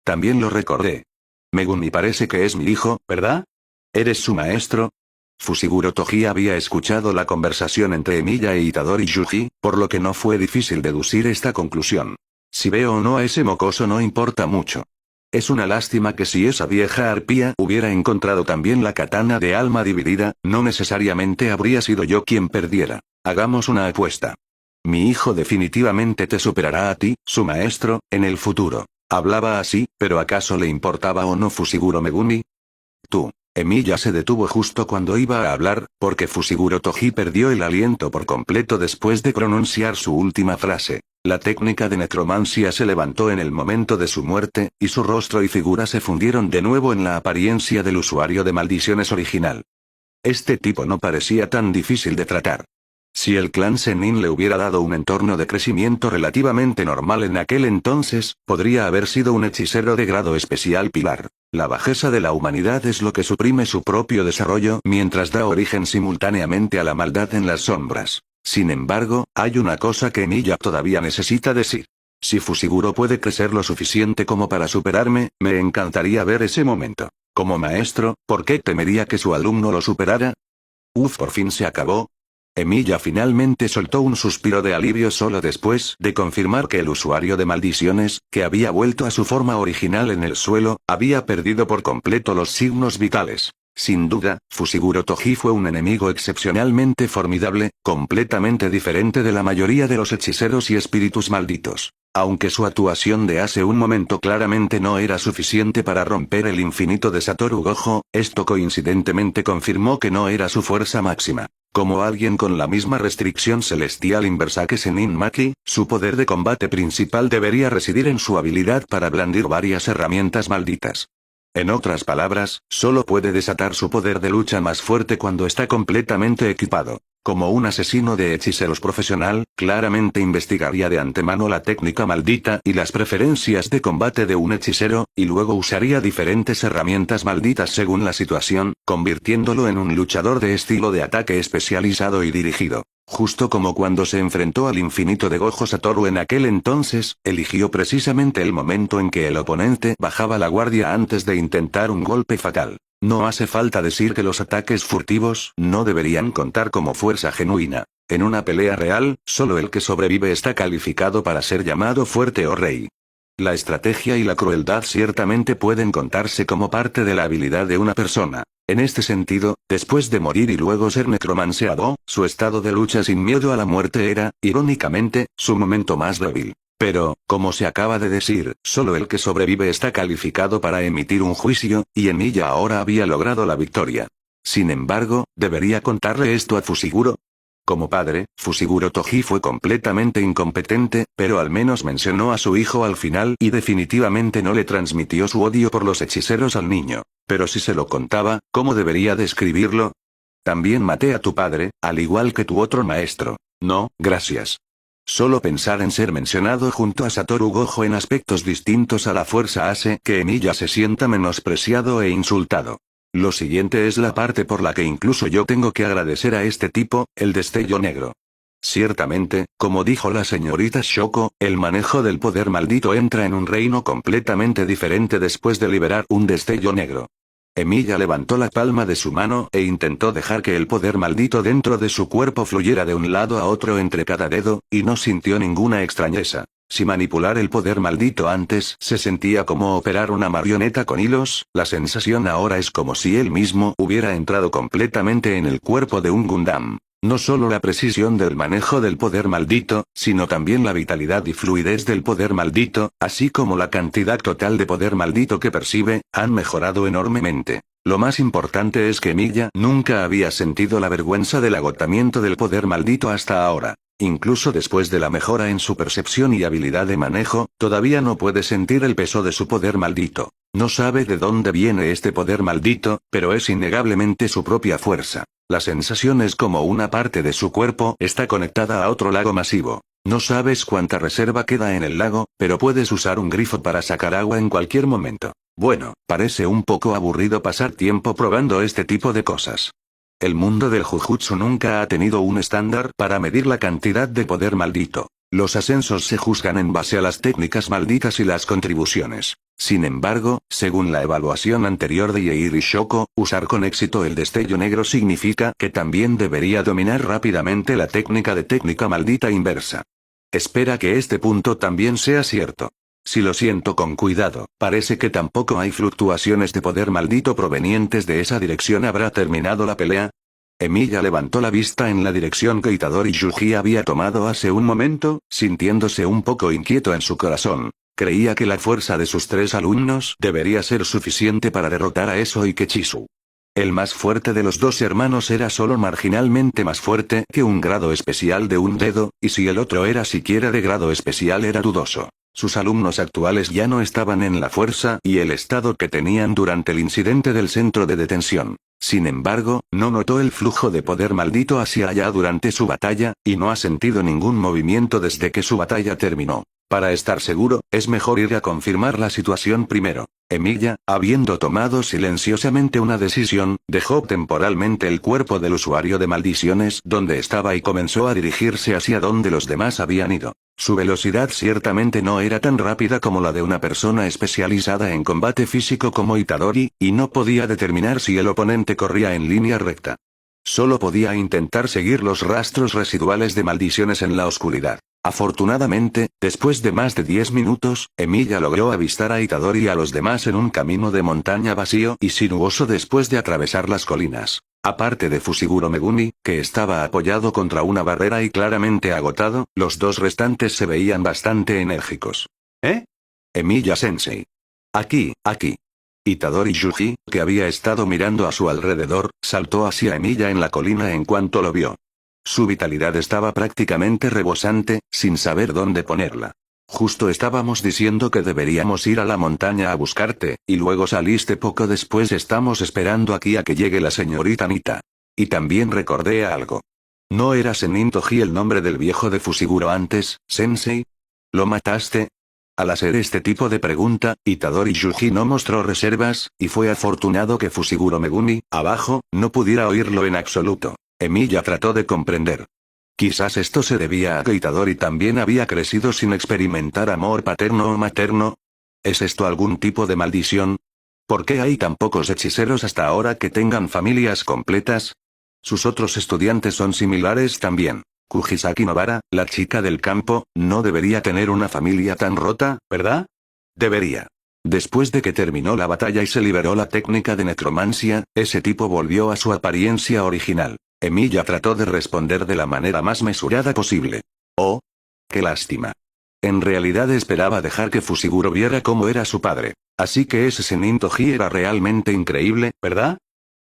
También lo recordé. Megumi parece que es mi hijo, ¿verdad? ¿Eres su maestro? Fushiguro Toji había escuchado la conversación entre Emiya e Itadori Yuji, por lo que no fue difícil deducir esta conclusión. Si veo o no a ese mocoso no importa mucho. Es una lástima que si esa vieja arpía hubiera encontrado también la katana de alma dividida, no necesariamente habría sido yo quien perdiera. Hagamos una apuesta. Mi hijo definitivamente te superará a ti, su maestro, en el futuro. Hablaba así, pero ¿acaso le importaba o no Fushiguro Megumi? Tú. Emiya se detuvo justo cuando iba a hablar, porque Fushiguro Toji perdió el aliento por completo después de pronunciar su última frase. La técnica de necromancia se levantó en el momento de su muerte, y su rostro y figura se fundieron de nuevo en la apariencia del usuario de maldiciones original. Este tipo no parecía tan difícil de tratar. Si el clan Zenin le hubiera dado un entorno de crecimiento relativamente normal en aquel entonces, podría haber sido un hechicero de grado especial pilar. La bajeza de la humanidad es lo que suprime su propio desarrollo mientras da origen simultáneamente a la maldad en las sombras. Sin embargo, hay una cosa que Emiya todavía necesita decir. Si Fushiguro puede crecer lo suficiente como para superarme, me encantaría ver ese momento. Como maestro, ¿por qué temería que su alumno lo superara? Por fin se acabó. Emiya finalmente soltó un suspiro de alivio solo después de confirmar que el usuario de maldiciones, que había vuelto a su forma original en el suelo, había perdido por completo los signos vitales. Sin duda, Fushiguro Toji fue un enemigo excepcionalmente formidable, completamente diferente de la mayoría de los hechiceros y espíritus malditos. Aunque su actuación de hace un momento claramente no era suficiente para romper el infinito de Satoru Gojo, esto coincidentemente confirmó que no era su fuerza máxima. Como alguien con la misma restricción celestial inversa que Zenin Maki, su poder de combate principal debería residir en su habilidad para blandir varias herramientas malditas. En otras palabras, solo puede desatar su poder de lucha más fuerte cuando está completamente equipado. Como un asesino de hechiceros profesional, claramente investigaría de antemano la técnica maldita y las preferencias de combate de un hechicero, y luego usaría diferentes herramientas malditas según la situación, convirtiéndolo en un luchador de estilo de ataque especializado y dirigido. Justo como cuando se enfrentó al infinito de Gojo Satoru en aquel entonces, eligió precisamente el momento en que el oponente bajaba la guardia antes de intentar un golpe fatal. No hace falta decir que los ataques furtivos no deberían contar como fuerza genuina. En una pelea real, solo el que sobrevive está calificado para ser llamado fuerte o rey. La estrategia y la crueldad ciertamente pueden contarse como parte de la habilidad de una persona. En este sentido, después de morir y luego ser necromanceado, su estado de lucha sin miedo a la muerte era, irónicamente, su momento más débil. Pero, como se acaba de decir, solo el que sobrevive está calificado para emitir un juicio, y Emiya ahora había logrado la victoria. Sin embargo, ¿debería contarle esto a Fushiguro? Como padre, Fushiguro Toji fue completamente incompetente, pero al menos mencionó a su hijo al final y definitivamente no le transmitió su odio por los hechiceros al niño. Pero si se lo contaba, ¿cómo debería describirlo? También maté a tu padre, al igual que tu otro maestro. No, gracias. Solo pensar en ser mencionado junto a Satoru Gojo en aspectos distintos a la fuerza hace que Emiya se sienta menospreciado e insultado. Lo siguiente es la parte por la que incluso yo tengo que agradecer a este tipo, el destello negro. Ciertamente, como dijo la señorita Shoko, el manejo del poder maldito entra en un reino completamente diferente después de liberar un destello negro. Emiya levantó la palma de su mano e intentó dejar que el poder maldito dentro de su cuerpo fluyera de un lado a otro entre cada dedo, y no sintió ninguna extrañeza. Si manipular el poder maldito antes se sentía como operar una marioneta con hilos, la sensación ahora es como si él mismo hubiera entrado completamente en el cuerpo de un Gundam. No solo la precisión del manejo del poder maldito, sino también la vitalidad y fluidez del poder maldito, así como la cantidad total de poder maldito que percibe, han mejorado enormemente. Lo más importante es que Emiya nunca había sentido la vergüenza del agotamiento del poder maldito hasta ahora. Incluso después de la mejora en su percepción y habilidad de manejo, todavía no puede sentir el peso de su poder maldito. No sabe de dónde viene este poder maldito, pero es innegablemente su propia fuerza. La sensación es como una parte de su cuerpo está conectada a otro lago masivo. No sabes cuánta reserva queda en el lago, pero puedes usar un grifo para sacar agua en cualquier momento. Bueno, parece un poco aburrido pasar tiempo probando este tipo de cosas. El mundo del Jujutsu nunca ha tenido un estándar para medir la cantidad de poder maldito. Los ascensos se juzgan en base a las técnicas malditas y las contribuciones. Sin embargo, según la evaluación anterior de Yair Shoko, usar con éxito el destello negro significa que también debería dominar rápidamente la técnica maldita inversa. Espera que este punto también sea cierto. Si lo siento con cuidado, parece que tampoco hay fluctuaciones de poder maldito provenientes de esa dirección. ¿Habrá terminado la pelea? Emilia levantó la vista en la dirección que Itadori Yuji había tomado hace un momento, sintiéndose un poco inquieto en su corazón. Creía que la fuerza de sus 3 alumnos debería ser suficiente para derrotar a Eso y Kechisu. El más fuerte de los 2 hermanos era solo marginalmente más fuerte que un grado especial de un dedo, y si el otro era siquiera de grado especial era dudoso. Sus alumnos actuales ya no estaban en la fuerza y el estado que tenían durante el incidente del centro de detención. Sin embargo, no notó el flujo de poder maldito hacia allá durante su batalla, y no ha sentido ningún movimiento desde que su batalla terminó. Para estar seguro, es mejor ir a confirmar la situación primero. Emilia, habiendo tomado silenciosamente una decisión, dejó temporalmente el cuerpo del usuario de maldiciones donde estaba y comenzó a dirigirse hacia donde los demás habían ido. Su velocidad ciertamente no era tan rápida como la de una persona especializada en combate físico como Itadori, y no podía determinar si el oponente corría en línea recta. Solo podía intentar seguir los rastros residuales de maldiciones en la oscuridad. Afortunadamente, después de más de 10 minutos, Emilia logró avistar a Itadori y a los demás en un camino de montaña vacío y sinuoso después de atravesar las colinas. Aparte de Fushiguro Megumi, que estaba apoyado contra una barrera y claramente agotado, los 2 restantes se veían bastante enérgicos. ¿Eh? Emilia-sensei. Aquí. Itadori Yuji, que había estado mirando a su alrededor, saltó hacia Emilia en la colina en cuanto lo vio. Su vitalidad estaba prácticamente rebosante, sin saber dónde ponerla. Justo estábamos diciendo que deberíamos ir a la montaña a buscarte, y luego saliste poco después. Estamos esperando aquí a que llegue la señorita Nita. Y también recordé algo. ¿No era Sennin Toji el nombre del viejo de Fushiguro antes, sensei? ¿Lo mataste? Al hacer este tipo de pregunta, Itadori Yuji no mostró reservas, y fue afortunado que Fushiguro Megumi, abajo, no pudiera oírlo en absoluto. Emilia trató de comprender. Quizás esto se debía a que Itadori también había crecido sin experimentar amor paterno o materno. ¿Es esto algún tipo de maldición? ¿Por qué hay tan pocos hechiceros hasta ahora que tengan familias completas? Sus otros estudiantes son similares también. Kujisaki Nobara, la chica del campo, no debería tener una familia tan rota, ¿verdad? Debería. Después de que terminó la batalla y se liberó la técnica de necromancia, ese tipo volvió a su apariencia original. Emilia trató de responder de la manera más mesurada posible. Oh, qué lástima. En realidad esperaba dejar que Fushiguro viera cómo era su padre. Así que ese Sennin Toji era realmente increíble, ¿verdad?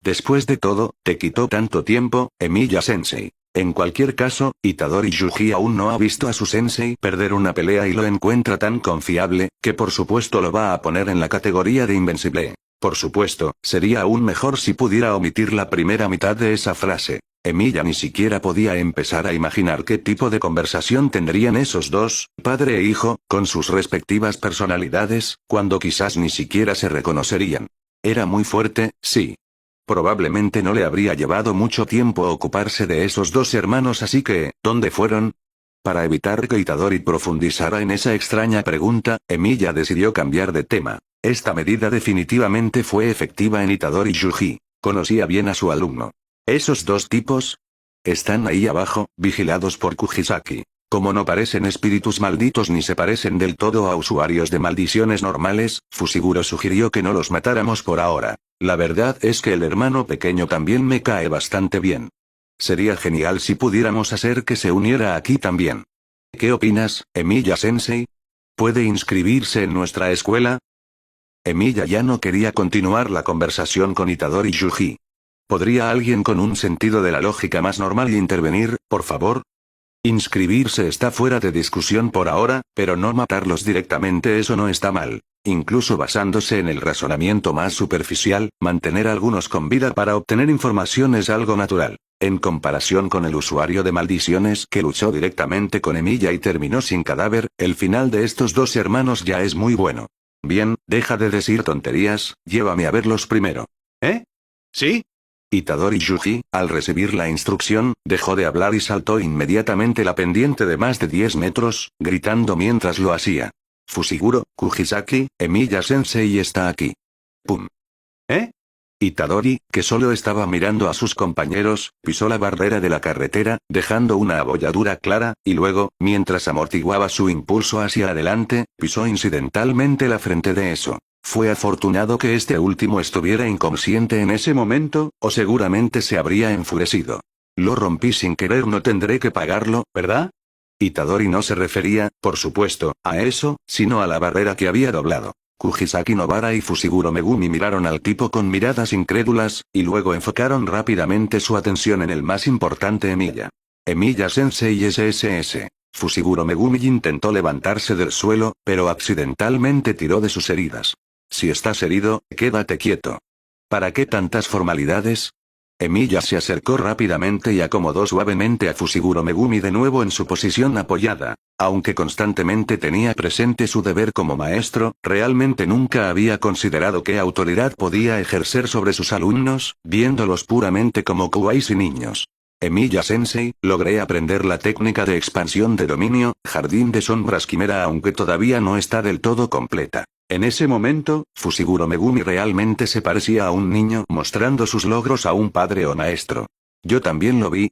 Después de todo, te quitó tanto tiempo, Emilia-sensei. En cualquier caso, Itadori Yuji aún no ha visto a su sensei perder una pelea y lo encuentra tan confiable, que por supuesto lo va a poner en la categoría de invencible. Por supuesto, sería aún mejor si pudiera omitir la primera mitad de esa frase. Emilia ni siquiera podía empezar a imaginar qué tipo de conversación tendrían esos 2, padre e hijo, con sus respectivas personalidades, cuando quizás ni siquiera se reconocerían. Era muy fuerte, sí. Probablemente no le habría llevado mucho tiempo ocuparse de esos 2 hermanos, así que, ¿dónde fueron? Para evitar que Itadori profundizara en esa extraña pregunta, Emilia decidió cambiar de tema. Esta medida definitivamente fue efectiva en Itadori Yuji. Conocía bien a su alumno. ¿Esos 2 tipos? Están ahí abajo, vigilados por Kujisaki. Como no parecen espíritus malditos ni se parecen del todo a usuarios de maldiciones normales, Fushiguro sugirió que no los matáramos por ahora. La verdad es que el hermano pequeño también me cae bastante bien. Sería genial si pudiéramos hacer que se uniera aquí también. ¿Qué opinas, Emilia-sensei? ¿Puede inscribirse en nuestra escuela? Emilia ya no quería continuar la conversación con Itadori Yuji. ¿Podría alguien con un sentido de la lógica más normal intervenir, por favor? Inscribirse está fuera de discusión por ahora, pero no matarlos directamente, eso no está mal. Incluso basándose en el razonamiento más superficial, mantener a algunos con vida para obtener información es algo natural. En comparación con el usuario de maldiciones que luchó directamente con Emilia y terminó sin cadáver, el final de estos 2 hermanos ya es muy bueno. Bien, deja de decir tonterías, llévame a verlos primero. ¿Eh? ¿Sí? Itadori Yuji, al recibir la instrucción, dejó de hablar y saltó inmediatamente la pendiente de más de 10 metros, gritando mientras lo hacía. Fushiguro, Kujisaki, Emiya-sensei está aquí. Pum. ¿Eh? Itadori, que solo estaba mirando a sus compañeros, pisó la barrera de la carretera, dejando una abolladura clara, y luego, mientras amortiguaba su impulso hacia adelante, pisó incidentalmente la frente de eso. Fue afortunado que este último estuviera inconsciente en ese momento, o seguramente se habría enfurecido. Lo rompí sin querer, no tendré que pagarlo, ¿verdad? Itadori no se refería, por supuesto, a eso, sino a la barrera que había doblado. Kujisaki Nobara y Fushiguro Megumi miraron al tipo con miradas incrédulas, y luego enfocaron rápidamente su atención en el más importante Emiya. Emiya-sensei SSS. Fushiguro Megumi intentó levantarse del suelo, pero accidentalmente tiró de sus heridas. Si estás herido, quédate quieto. ¿Para qué tantas formalidades? Emiya se acercó rápidamente y acomodó suavemente a Fushiguro Megumi de nuevo en su posición apoyada. Aunque constantemente tenía presente su deber como maestro, realmente nunca había considerado qué autoridad podía ejercer sobre sus alumnos, viéndolos puramente como kuwais y niños. Emiya-sensei, logré aprender la técnica de expansión de dominio, jardín de sombras quimera, aunque todavía no está del todo completa. En ese momento, Fushiguro Megumi realmente se parecía a un niño mostrando sus logros a un padre o maestro. Yo también lo vi.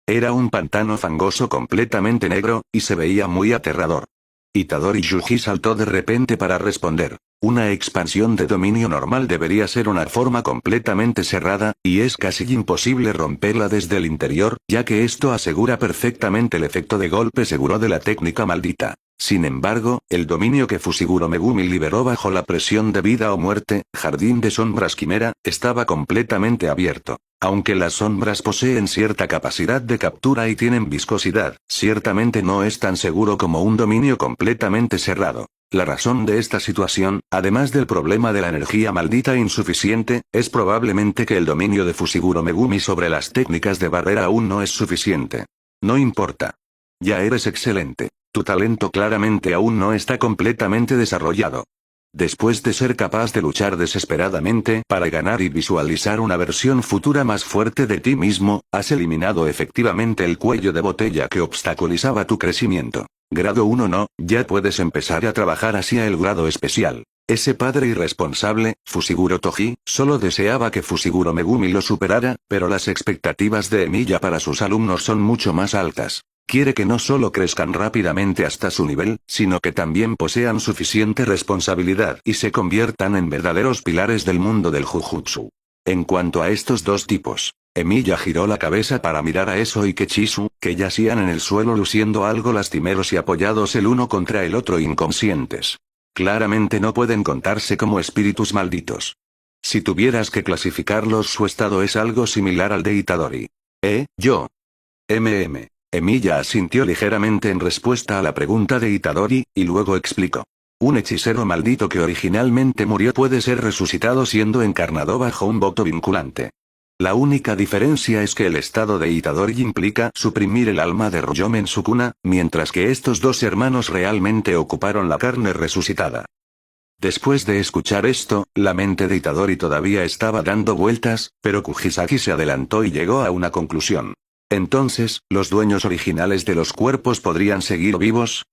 Era un pantano fangoso completamente negro, y se veía muy aterrador. Itadori Yuji saltó de repente para responder. Una expansión de dominio normal debería ser una forma completamente cerrada, y es casi imposible romperla desde el interior, ya que esto asegura perfectamente el efecto de golpe seguro de la técnica maldita. Sin embargo, el dominio que Fushiguro Megumi liberó bajo la presión de vida o muerte, jardín de sombras quimera, estaba completamente abierto. Aunque las sombras poseen cierta capacidad de captura y tienen viscosidad, ciertamente no es tan seguro como un dominio completamente cerrado. La razón de esta situación, además del problema de la energía maldita insuficiente, es probablemente que el dominio de Fushiguro Megumi sobre las técnicas de barrera aún no es suficiente. No importa. Ya eres excelente. Tu talento claramente aún no está completamente desarrollado. Después de ser capaz de luchar desesperadamente para ganar y visualizar una versión futura más fuerte de ti mismo, has eliminado efectivamente el cuello de botella que obstaculizaba tu crecimiento. Grado 1 no, ya puedes empezar a trabajar hacia el grado especial. Ese padre irresponsable, Fushiguro Toji, solo deseaba que Fushiguro Megumi lo superara, pero las expectativas de Emiya para sus alumnos son mucho más altas. Quiere que no solo crezcan rápidamente hasta su nivel, sino que también posean suficiente responsabilidad y se conviertan en verdaderos pilares del mundo del Jujutsu. En cuanto a estos dos tipos, Emiya giró la cabeza para mirar a Eso y Kechisu, que yacían en el suelo luciendo algo lastimeros y apoyados el uno contra el otro inconscientes. Claramente no pueden contarse como espíritus malditos. Si tuvieras que clasificarlos, su estado es algo similar al de Itadori. Yo. Emiya asintió ligeramente en respuesta a la pregunta de Itadori, y luego explicó. Un hechicero maldito que originalmente murió puede ser resucitado siendo encarnado bajo un voto vinculante. La única diferencia es que el estado de Itadori implica suprimir el alma de Ryoma en su cuna, mientras que estos dos hermanos realmente ocuparon la carne resucitada. Después de escuchar esto, la mente de Itadori todavía estaba dando vueltas, pero Kujisaki se adelantó y llegó a una conclusión. Entonces, ¿los dueños originales de los cuerpos podrían seguir vivos?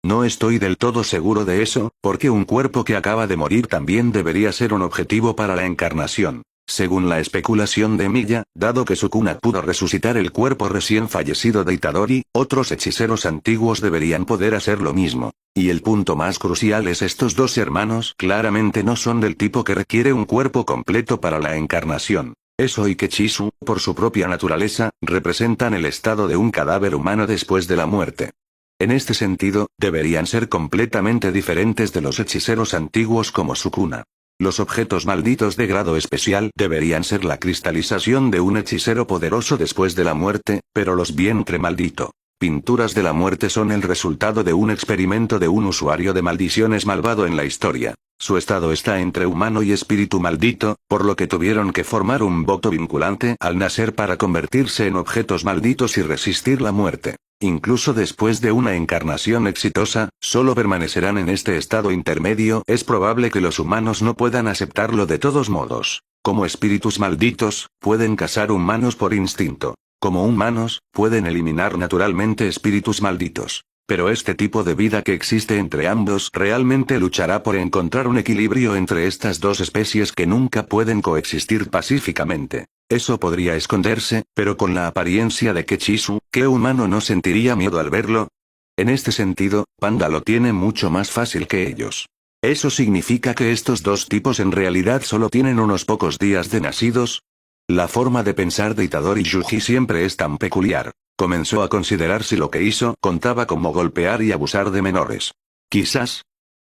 No estoy del todo seguro de eso, porque un cuerpo que acaba de morir también debería ser un objetivo para la encarnación. Según la especulación de Emiya, dado que Sukuna pudo resucitar el cuerpo recién fallecido de Itadori, otros hechiceros antiguos deberían poder hacer lo mismo. Y el punto más crucial es estos dos hermanos claramente no son del tipo que requiere un cuerpo completo para la encarnación. Eso y Kechisu, por su propia naturaleza, representan el estado de un cadáver humano después de la muerte. En este sentido, deberían ser completamente diferentes de los hechiceros antiguos como Sukuna. Los objetos malditos de grado especial deberían ser la cristalización de un hechicero poderoso después de la muerte, pero los vientre maldito. Pinturas de la muerte son el resultado de un experimento de un usuario de maldiciones malvado en la historia. Su estado está entre humano y espíritu maldito, por lo que tuvieron que formar un voto vinculante al nacer para convertirse en objetos malditos y resistir la muerte. Incluso después de una encarnación exitosa, solo permanecerán en este estado intermedio. Es probable que los humanos no puedan aceptarlo de todos modos. Como espíritus malditos, pueden cazar humanos por instinto. Como humanos, pueden eliminar naturalmente espíritus malditos. Pero este tipo de vida que existe entre ambos realmente luchará por encontrar un equilibrio entre estas dos especies que nunca pueden coexistir pacíficamente. Eso podría esconderse, pero con la apariencia de que Chisu, ¿qué humano no sentiría miedo al verlo? En este sentido, Panda lo tiene mucho más fácil que ellos. ¿Eso significa que estos dos tipos en realidad solo tienen unos pocos días de nacidos? La forma de pensar de Itadori Yuji siempre es tan peculiar. Comenzó a considerar si lo que hizo contaba como golpear y abusar de menores. Quizás.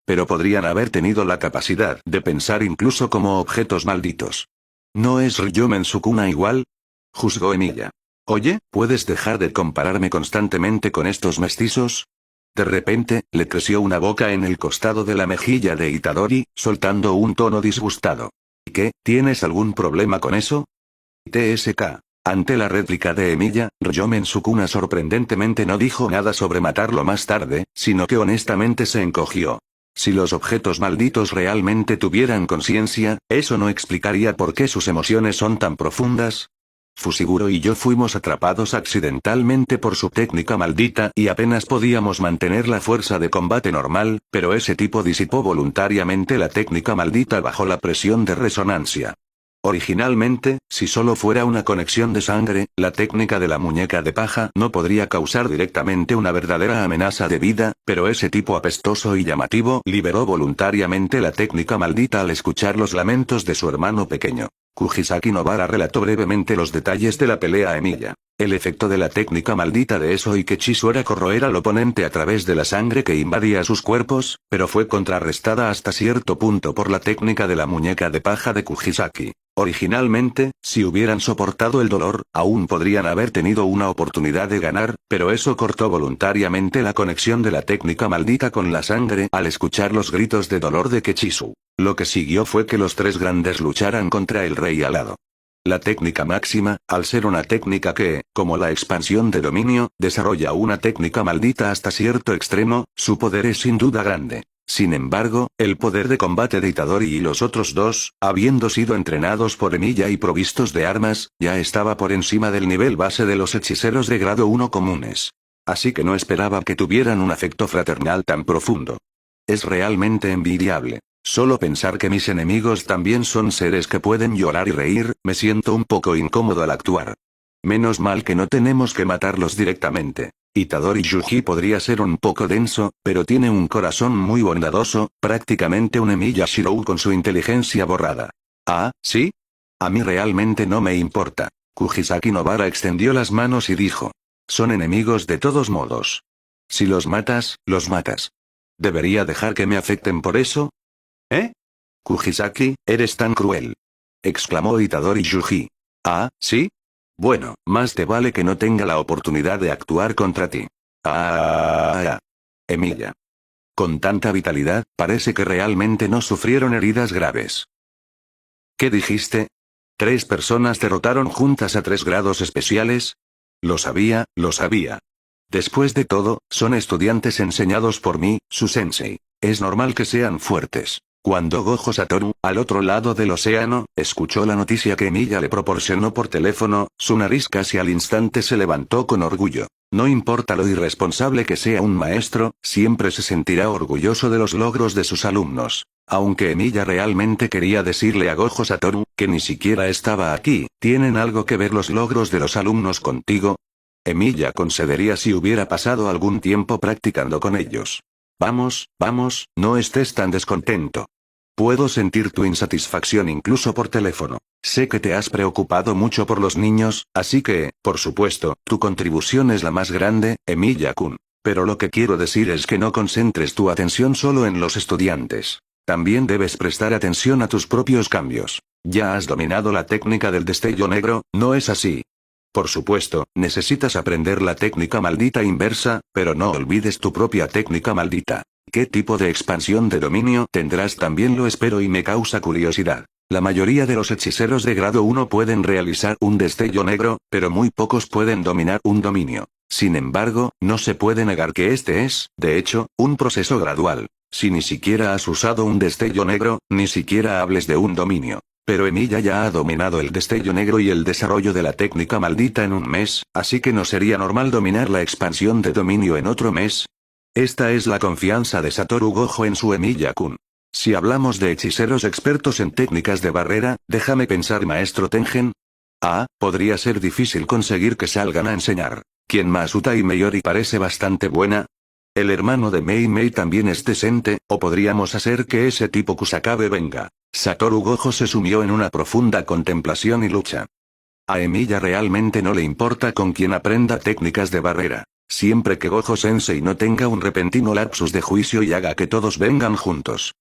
Pero podrían haber tenido la capacidad de pensar incluso como objetos malditos. ¿No es Ryomen Sukuna igual? Juzgó Emilia. Oye, ¿puedes dejar de compararme constantemente con estos mestizos? De repente, le creció una boca en el costado de la mejilla de Itadori, soltando un tono disgustado. ¿Qué? ¿Tienes algún problema con eso? TSK. Ante la réplica de Emilia, Ryomen Sukuna sorprendentemente no dijo nada sobre matarlo más tarde, sino que honestamente se encogió. Si los objetos malditos realmente tuvieran conciencia, eso no explicaría por qué sus emociones son tan profundas. Fushiguro y yo fuimos atrapados accidentalmente por su técnica maldita y apenas podíamos mantener la fuerza de combate normal, pero ese tipo disipó voluntariamente la técnica maldita bajo la presión de resonancia. Originalmente, si solo fuera una conexión de sangre, la técnica de la muñeca de paja no podría causar directamente una verdadera amenaza de vida, pero ese tipo apestoso y llamativo liberó voluntariamente la técnica maldita al escuchar los lamentos de su hermano pequeño. Kujisaki Nobara relató brevemente los detalles de la pelea a Emilia. El efecto de la técnica maldita de eso y que Chisu era corroer al oponente a través de la sangre que invadía sus cuerpos, pero fue contrarrestada hasta cierto punto por la técnica de la muñeca de paja de Kujisaki. Originalmente, si hubieran soportado el dolor, aún podrían haber tenido una oportunidad de ganar, pero eso cortó voluntariamente la conexión de la técnica maldita con la sangre al escuchar los gritos de dolor de Kechisu. Lo que siguió fue que los tres grandes lucharan contra el rey alado. La técnica máxima, al ser una técnica que, como la expansión de dominio, desarrolla una técnica maldita hasta cierto extremo, su poder es sin duda grande. Sin embargo, el poder de combate de Itadori y los otros dos, habiendo sido entrenados por Emilia y provistos de armas, ya estaba por encima del nivel base de los hechiceros de grado 1 comunes. Así que no esperaba que tuvieran un afecto fraternal tan profundo. Es realmente envidiable. Solo pensar que mis enemigos también son seres que pueden llorar y reír, me siento un poco incómodo al actuar. Menos mal que no tenemos que matarlos directamente. Itadori Yuji podría ser un poco denso, pero tiene un corazón muy bondadoso, prácticamente un Emilia Shirou con su inteligencia borrada. ¿Ah, sí? A mí realmente no me importa. Kujisaki Nobara extendió las manos y dijo. Son enemigos de todos modos. Si los matas, los matas. ¿Debería dejar que me afecten por eso? ¿Eh? Kujisaki, eres tan cruel. Exclamó Itadori Yuji. ¿Ah, sí? Bueno, más te vale que no tenga la oportunidad de actuar contra ti. Emilia. Con tanta vitalidad, parece que realmente no sufrieron heridas graves. ¿Qué dijiste? ¿3 personas derrotaron juntas a 3 grados especiales? Lo sabía, lo sabía. Después de todo, son estudiantes enseñados por mí, su sensei. Es normal que sean fuertes. Cuando Gojo Satoru, al otro lado del océano, escuchó la noticia que Emilia le proporcionó por teléfono, su nariz casi al instante se levantó con orgullo. No importa lo irresponsable que sea un maestro, siempre se sentirá orgulloso de los logros de sus alumnos. Aunque Emilia realmente quería decirle a Gojo Satoru, que ni siquiera estaba aquí, ¿tienen algo que ver los logros de los alumnos contigo? Emilia concedería si hubiera pasado algún tiempo practicando con ellos. Vamos, vamos, no estés tan descontento. Puedo sentir tu insatisfacción incluso por teléfono. Sé que te has preocupado mucho por los niños, así que, por supuesto, tu contribución es la más grande, Emilia-kun. Pero lo que quiero decir es que no concentres tu atención solo en los estudiantes. También debes prestar atención a tus propios cambios. Ya has dominado la técnica del destello negro, ¿no es así? Por supuesto, necesitas aprender la técnica maldita inversa, pero no olvides tu propia técnica maldita. ¿Qué tipo de expansión de dominio tendrás? También lo espero y me causa curiosidad. La mayoría de los hechiceros de grado 1 pueden realizar un destello negro, pero muy pocos pueden dominar un dominio. Sin embargo, no se puede negar que este es, de hecho, un proceso gradual. Si ni siquiera has usado un destello negro, ni siquiera hables de un dominio. Pero Emilia ya ha dominado el destello negro y el desarrollo de la técnica maldita en un mes, así que no sería normal dominar la expansión de dominio en otro mes. Esta es la confianza de Satoru Gojo en su Emiya-kun. Si hablamos de hechiceros expertos en técnicas de barrera, déjame pensar, maestro Tengen. Podría ser difícil conseguir que salgan a enseñar. ¿Quién más? Utai Meiori parece bastante buena. El hermano de Mei Mei también es decente, o podríamos hacer que ese tipo Kusakabe venga. Satoru Gojo se sumió en una profunda contemplación y lucha. A Emiya realmente no le importa con quién aprenda técnicas de barrera. Siempre que Gojo Sensei no tenga un repentino lapsus de juicio y haga que todos vengan juntos.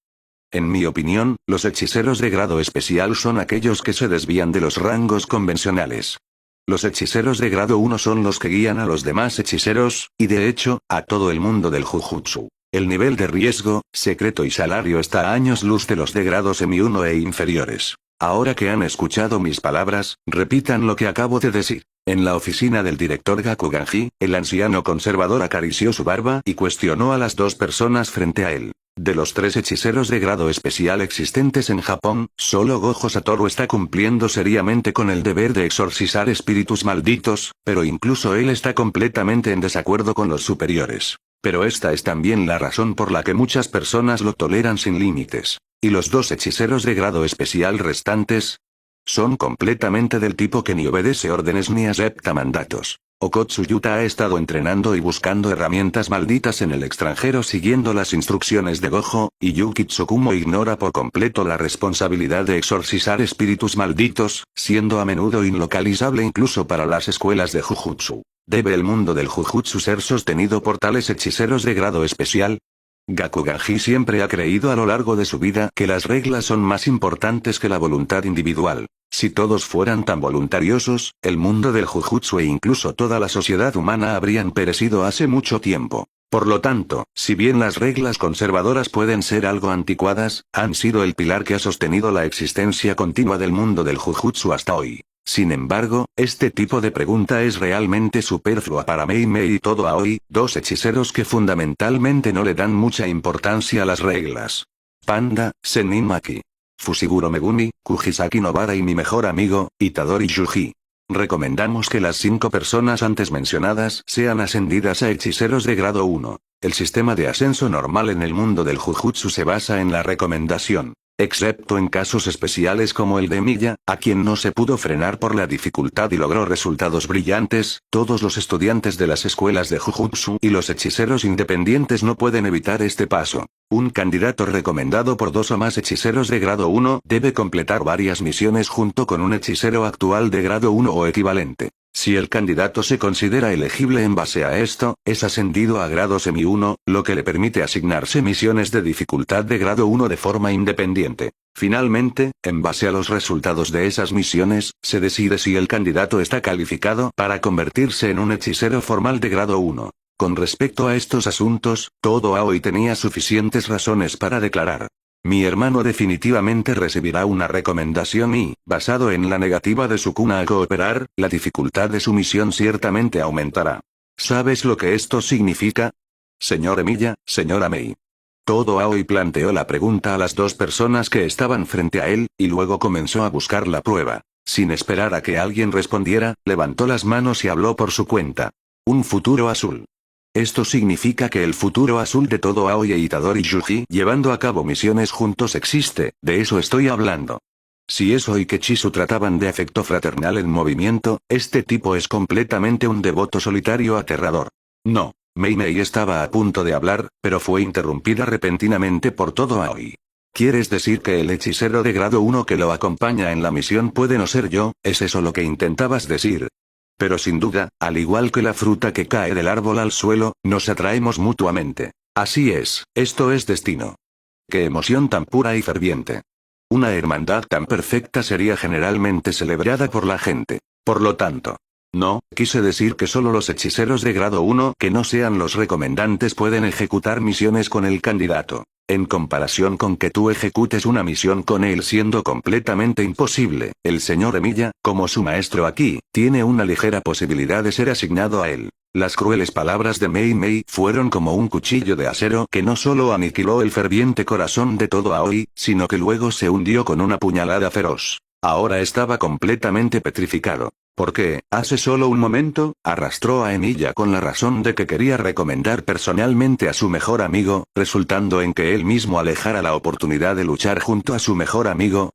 En mi opinión, los hechiceros de grado especial son aquellos que se desvían de los rangos convencionales. Los hechiceros de grado 1 son los que guían a los demás hechiceros, y de hecho, a todo el mundo del Jujutsu. El nivel de riesgo, secreto y salario está a años luz de los de grado semi 1 e inferiores. Ahora que han escuchado mis palabras, repitan lo que acabo de decir. En la oficina del director Gakuganji, el anciano conservador acarició su barba y cuestionó a las dos personas frente a él. De los 3 hechiceros de grado especial existentes en Japón, solo Gojo Satoru está cumpliendo seriamente con el deber de exorcizar espíritus malditos, pero incluso él está completamente en desacuerdo con los superiores. Pero esta es también la razón por la que muchas personas lo toleran sin límites. ¿Y los 2 hechiceros de grado especial restantes? Son completamente del tipo que ni obedece órdenes ni acepta mandatos. Okotsu Yuta ha estado entrenando y buscando herramientas malditas en el extranjero siguiendo las instrucciones de Gojo, y Yuki Tsukumo ignora por completo la responsabilidad de exorcizar espíritus malditos, siendo a menudo inlocalizable incluso para las escuelas de Jujutsu. ¿Debe el mundo del Jujutsu ser sostenido por tales hechiceros de grado especial? Gakuganji siempre ha creído a lo largo de su vida que las reglas son más importantes que la voluntad individual. Si todos fueran tan voluntariosos, el mundo del Jujutsu e incluso toda la sociedad humana habrían perecido hace mucho tiempo. Por lo tanto, si bien las reglas conservadoras pueden ser algo anticuadas, han sido el pilar que ha sostenido la existencia continua del mundo del Jujutsu hasta hoy. Sin embargo, este tipo de pregunta es realmente superflua para Mei Mei y todo Aoi, 2 hechiceros que fundamentalmente no le dan mucha importancia a las reglas. Panda, Sennin Maki. Fushiguro Megumi, Kujisaki Nobara y mi mejor amigo, Itadori Yuji. Recomendamos que las 5 personas antes mencionadas sean ascendidas a hechiceros de grado 1. El sistema de ascenso normal en el mundo del Jujutsu se basa en la recomendación. Excepto en casos especiales como el de Emiya, a quien no se pudo frenar por la dificultad y logró resultados brillantes, todos los estudiantes de las escuelas de Jujutsu y los hechiceros independientes no pueden evitar este paso. Un candidato recomendado por 2 o más hechiceros de grado 1 debe completar varias misiones junto con un hechicero actual de grado 1 o equivalente. Si el candidato se considera elegible en base a esto, es ascendido a grado semi 1, lo que le permite asignarse misiones de dificultad de grado 1 de forma independiente. Finalmente, en base a los resultados de esas misiones, se decide si el candidato está calificado para convertirse en un hechicero formal de grado 1. Con respecto a estos asuntos, todo Aoi tenía suficientes razones para declarar. Mi hermano definitivamente recibirá una recomendación y, basado en la negativa de Sukuna a cooperar, la dificultad de su misión ciertamente aumentará. ¿Sabes lo que esto significa? Señor Emiya, señora Mei. Todo Aoi planteó la pregunta a las 2 personas que estaban frente a él, y luego comenzó a buscar la prueba. Sin esperar a que alguien respondiera, levantó las manos y habló por su cuenta. Un futuro azul. Esto significa que el futuro azul de todo Aoi e Itadori Yuji llevando a cabo misiones juntos existe, de eso estoy hablando. Si eso y Kechisu trataban de afecto fraternal en movimiento, este tipo es completamente un devoto solitario aterrador. No, Mei Mei estaba a punto de hablar, pero fue interrumpida repentinamente por todo Aoi. ¿Quieres decir que el hechicero de grado 1 que lo acompaña en la misión puede no ser yo? ¿Es eso lo que intentabas decir? Pero sin duda, al igual que la fruta que cae del árbol al suelo, nos atraemos mutuamente. Así es, esto es destino. Qué emoción tan pura y ferviente. Una hermandad tan perfecta sería generalmente celebrada por la gente. Por lo tanto, no, quise decir que solo los hechiceros de grado 1 que no sean los recomendantes pueden ejecutar misiones con el candidato. En comparación con que tú ejecutes una misión con él siendo completamente imposible, el señor Emiya, como su maestro aquí, tiene una ligera posibilidad de ser asignado a él. Las crueles palabras de Mei Mei fueron como un cuchillo de acero que no solo aniquiló el ferviente corazón de todo Aoi, sino que luego se hundió con una puñalada feroz. Ahora estaba completamente petrificado. Porque, hace solo un momento, arrastró a Emilia con la razón de que quería recomendar personalmente a su mejor amigo, resultando en que él mismo alejara la oportunidad de luchar junto a su mejor amigo.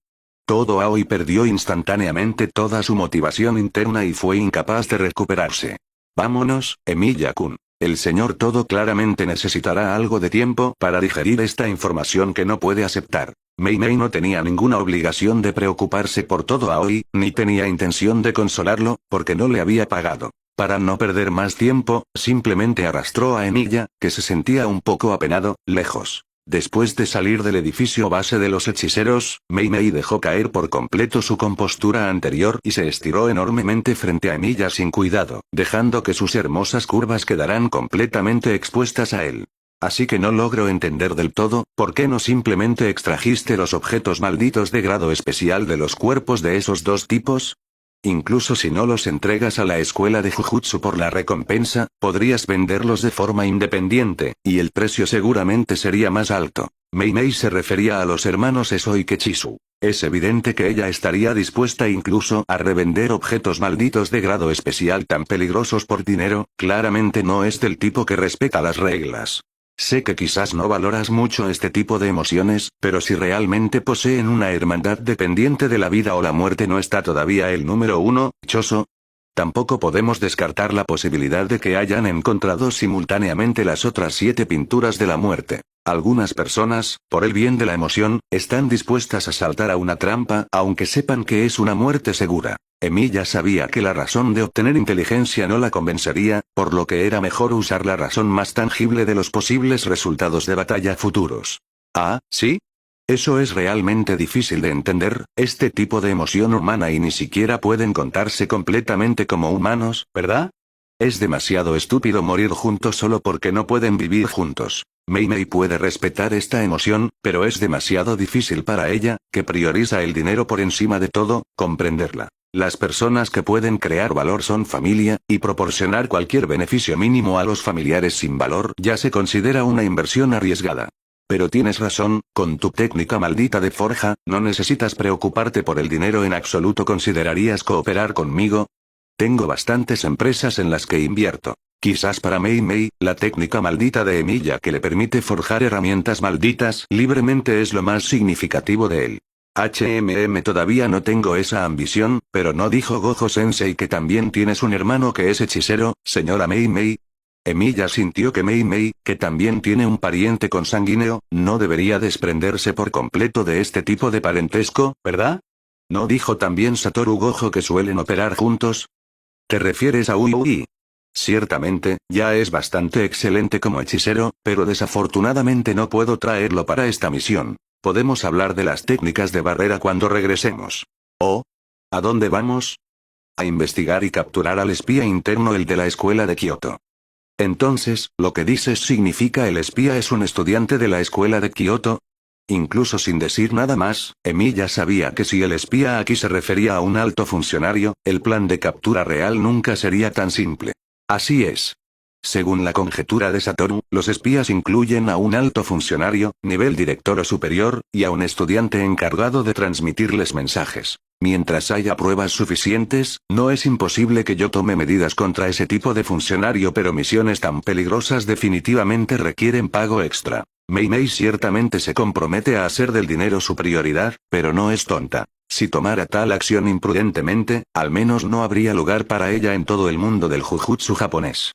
Todo Aoi perdió instantáneamente toda su motivación interna y fue incapaz de recuperarse. Vámonos, Emilia-kun. El señor Todo claramente necesitará algo de tiempo para digerir esta información que no puede aceptar. Mei Mei no tenía ninguna obligación de preocuparse por Todo Aoi, ni tenía intención de consolarlo, porque no le había pagado. Para no perder más tiempo, simplemente arrastró a Emilia, que se sentía un poco apenado, lejos. Después de salir del edificio base de los hechiceros, Mei Mei dejó caer por completo su compostura anterior y se estiró enormemente frente a Emilia sin cuidado, dejando que sus hermosas curvas quedaran completamente expuestas a él. Así que no logro entender del todo, ¿por qué no simplemente extrajiste los objetos malditos de grado especial de los cuerpos de esos dos tipos? Incluso si no los entregas a la escuela de Jujutsu por la recompensa, podrías venderlos de forma independiente, y el precio seguramente sería más alto. Mei Mei se refería a los hermanos Eso y Kechisu. Es evidente que ella estaría dispuesta incluso a revender objetos malditos de grado especial tan peligrosos por dinero, claramente no es del tipo que respeta las reglas. Sé que quizás no valoras mucho este tipo de emociones, pero si realmente poseen una hermandad dependiente de la vida o la muerte, ¿no está todavía el número 1, Choso? Tampoco podemos descartar la posibilidad de que hayan encontrado simultáneamente las otras 7 pinturas de la muerte. Algunas personas, por el bien de la emoción, están dispuestas a saltar a una trampa, aunque sepan que es una muerte segura. Emilia sabía que la razón de obtener inteligencia no la convencería, por lo que era mejor usar la razón más tangible de los posibles resultados de batalla futuros. Ah, ¿sí? Eso es realmente difícil de entender, este tipo de emoción humana y ni siquiera pueden contarse completamente como humanos, ¿verdad? Es demasiado estúpido morir juntos solo porque no pueden vivir juntos. Mei Mei puede respetar esta emoción, pero es demasiado difícil para ella, que prioriza el dinero por encima de todo, comprenderla. Las personas que pueden crear valor son familia, y proporcionar cualquier beneficio mínimo a los familiares sin valor ya se considera una inversión arriesgada. Pero tienes razón, con tu técnica maldita de forja, no necesitas preocuparte por el dinero en absoluto. ¿Considerarías cooperar conmigo? Tengo bastantes empresas en las que invierto. Quizás para Mei Mei, la técnica maldita de Emilia que le permite forjar herramientas malditas libremente es lo más significativo de él. Todavía no tengo esa ambición, pero ¿no dijo Gojo Sensei que también tienes un hermano que es hechicero, señora Mei Mei? Emilia sintió que Mei Mei, que también tiene un pariente consanguíneo, no debería desprenderse por completo de este tipo de parentesco, ¿verdad? ¿No dijo también Satoru Gojo que suelen operar juntos? ¿Te refieres a Ui? Ciertamente, ya es bastante excelente como hechicero, pero desafortunadamente no puedo traerlo para esta misión. Podemos hablar de las técnicas de barrera cuando regresemos. ¿Oh? ¿A dónde vamos? A investigar y capturar al espía interno, el de la escuela de Kioto. Entonces, lo que dices significa el espía es un estudiante de la escuela de Kioto. Incluso sin decir nada más, Emilia sabía que si el espía aquí se refería a un alto funcionario, el plan de captura real nunca sería tan simple. Así es. Según la conjetura de Satoru, los espías incluyen a un alto funcionario, nivel director o superior, y a un estudiante encargado de transmitirles mensajes. Mientras haya pruebas suficientes, no es imposible que yo tome medidas contra ese tipo de funcionario, pero misiones tan peligrosas definitivamente requieren pago extra. Mei Mei ciertamente se compromete a hacer del dinero su prioridad, pero no es tonta. Si tomara tal acción imprudentemente, al menos no habría lugar para ella en todo el mundo del jujutsu japonés.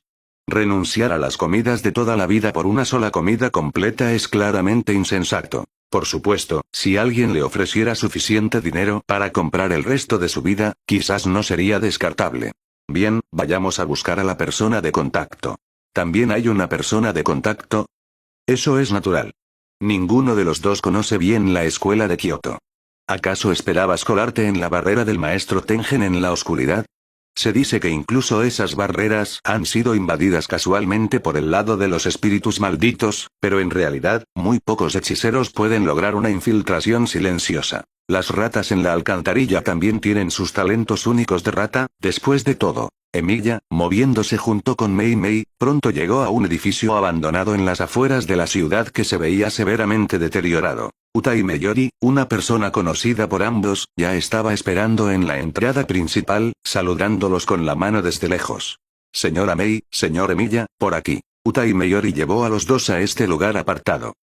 Renunciar a las comidas de toda la vida por una sola comida completa es claramente insensato. Por supuesto, si alguien le ofreciera suficiente dinero para comprar el resto de su vida, quizás no sería descartable. Bien, vayamos a buscar a la persona de contacto. ¿También hay una persona de contacto? Eso es natural. Ninguno de los dos conoce bien la escuela de Kioto. ¿Acaso esperabas colarte en la barrera del maestro Tengen en la oscuridad? Se dice que incluso esas barreras han sido invadidas casualmente por el lado de los espíritus malditos, pero en realidad, muy pocos hechiceros pueden lograr una infiltración silenciosa. Las ratas en la alcantarilla también tienen sus talentos únicos de rata. Después de todo, Emilia, moviéndose junto con Mei Mei, pronto llegó a un edificio abandonado en las afueras de la ciudad que se veía severamente deteriorado. Utai Meyori, una persona conocida por ambos, ya estaba esperando en la entrada principal, saludándolos con la mano desde lejos. Señora Mei, señor Emilia, por aquí. Utai Meyori llevó a los dos a este lugar apartado.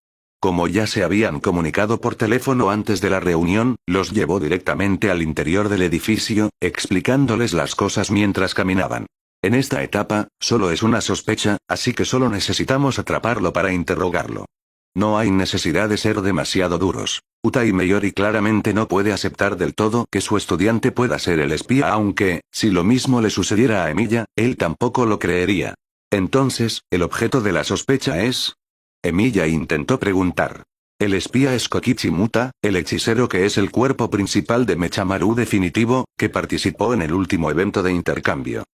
Como ya se habían comunicado por teléfono antes de la reunión, los llevó directamente al interior del edificio, explicándoles las cosas mientras caminaban. En esta etapa, solo es una sospecha, así que solo necesitamos atraparlo para interrogarlo. No hay necesidad de ser demasiado duros. Utai Meyori claramente no puede aceptar del todo que su estudiante pueda ser el espía, aunque, si lo mismo le sucediera a Emilia, él tampoco lo creería. Entonces, ¿el objeto de la sospecha es? Emilia intentó preguntar. El espía es Kokichi Muta, el hechicero que es el cuerpo principal de Mechamaru definitivo, que participó en el último evento de intercambio.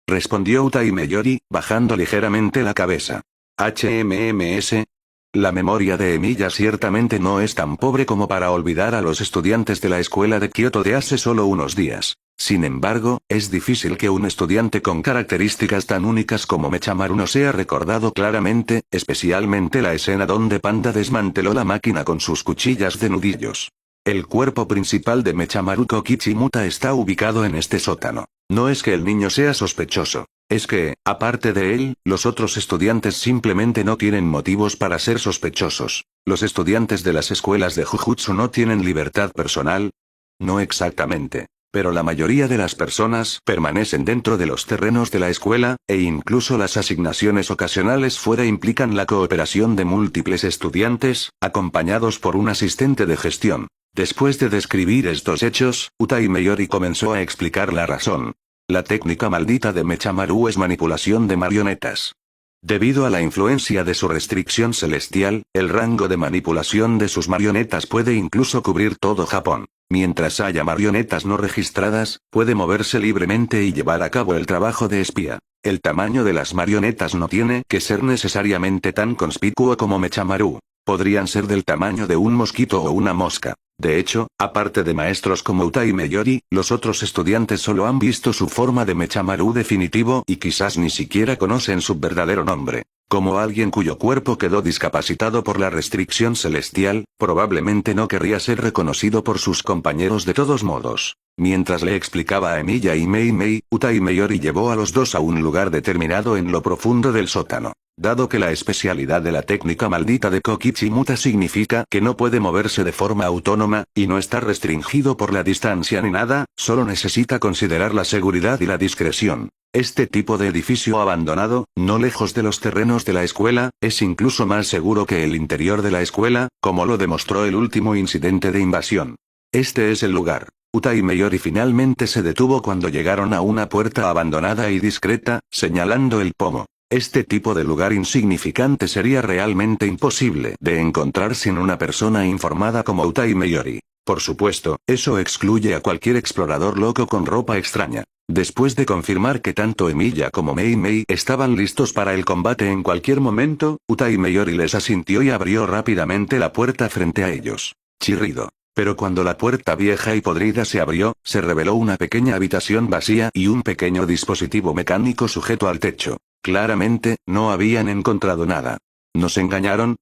Respondió Utai Meyori, bajando ligeramente la cabeza. HMMS. La memoria de Emilia ciertamente no es tan pobre como para olvidar a los estudiantes de la escuela de Kioto de hace solo unos días. Sin embargo, es difícil que un estudiante con características tan únicas como Mechamaru no sea recordado claramente, especialmente la escena donde Panda desmanteló la máquina con sus cuchillas de nudillos. El cuerpo principal de Mechamaru Kokichi Muta está ubicado en este sótano. No es que el niño sea sospechoso. Es que, aparte de él, los otros estudiantes simplemente no tienen motivos para ser sospechosos. ¿Los estudiantes de las escuelas de Jujutsu no tienen libertad personal? No exactamente. Pero la mayoría de las personas permanecen dentro de los terrenos de la escuela, e incluso las asignaciones ocasionales fuera implican la cooperación de múltiples estudiantes, acompañados por un asistente de gestión. Después de describir estos hechos, Utai Meyori comenzó a explicar la razón. La técnica maldita de Mechamaru es manipulación de marionetas. Debido a la influencia de su restricción celestial, el rango de manipulación de sus marionetas puede incluso cubrir todo Japón. Mientras haya marionetas no registradas, puede moverse libremente y llevar a cabo el trabajo de espía. El tamaño de las marionetas no tiene que ser necesariamente tan conspicuo como Mechamaru. Podrían ser del tamaño de un mosquito o una mosca. De hecho, aparte de maestros como Utai Meyori, los otros estudiantes solo han visto su forma de Mechamaru definitivo y quizás ni siquiera conocen su verdadero nombre. Como alguien cuyo cuerpo quedó discapacitado por la restricción celestial, probablemente no querría ser reconocido por sus compañeros de todos modos. Mientras le explicaba a Emilia y Mei Mei, Utai Meyori llevó a los dos a un lugar determinado en lo profundo del sótano. Dado que la especialidad de la técnica maldita de Kokichi Muta significa que no puede moverse de forma autónoma, y no está restringido por la distancia ni nada, solo necesita considerar la seguridad y la discreción. Este tipo de edificio abandonado, no lejos de los terrenos de la escuela, es incluso más seguro que el interior de la escuela, como lo demostró el último incidente de invasión. Este es el lugar. Utai Meyori finalmente se detuvo cuando llegaron a una puerta abandonada y discreta, señalando el pomo. Este tipo de lugar insignificante sería realmente imposible de encontrar sin una persona informada como Utai Meyori. Por supuesto, eso excluye a cualquier explorador loco con ropa extraña. Después de confirmar que tanto Emilia como Mei Mei estaban listos para el combate en cualquier momento, Utai Meyori les asintió y abrió rápidamente la puerta frente a ellos. Chirrido. Pero cuando la puerta vieja y podrida se abrió, se reveló una pequeña habitación vacía y un pequeño dispositivo mecánico sujeto al techo. Claramente, no habían encontrado nada. ¿Nos engañaron?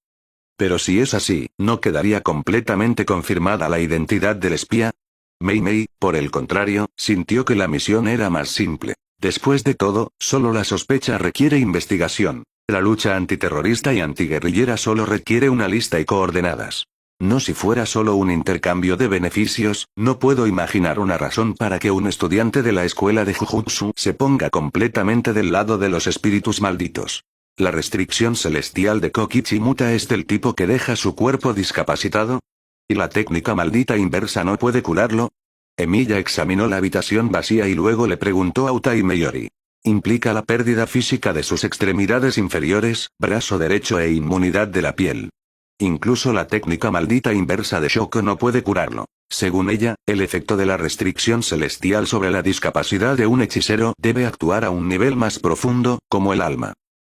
Pero si es así, ¿no quedaría completamente confirmada la identidad del espía? Mei Mei, por el contrario, sintió que la misión era más simple. Después de todo, solo la sospecha requiere investigación. La lucha antiterrorista y antiguerrillera solo requiere una lista y coordenadas. No si fuera solo un intercambio de beneficios, no puedo imaginar una razón para que un estudiante de la escuela de Jujutsu se ponga completamente del lado de los espíritus malditos. La restricción celestial de Kokichi Muta es del tipo que deja su cuerpo discapacitado. ¿Y la técnica maldita inversa no puede curarlo? Emilia examinó la habitación vacía y luego le preguntó a Utai Meyori. Implica la pérdida física de sus extremidades inferiores, brazo derecho e inmunidad de la piel. Incluso la técnica maldita inversa de Shoko no puede curarlo. Según ella, el efecto de la restricción celestial sobre la discapacidad de un hechicero debe actuar a un nivel más profundo, como el alma.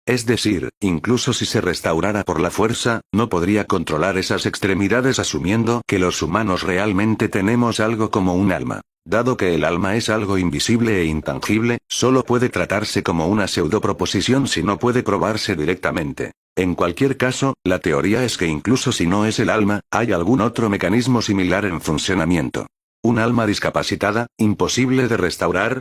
Es decir, incluso si se restaurara por la fuerza, no podría controlar esas extremidades asumiendo que los humanos realmente tenemos algo como un alma. Dado que el alma es algo invisible e intangible, solo puede tratarse como una pseudoproposición si no puede probarse directamente. En cualquier caso, la teoría es que incluso si no es el alma, hay algún otro mecanismo similar en funcionamiento. ¿Un alma discapacitada, imposible de restaurar?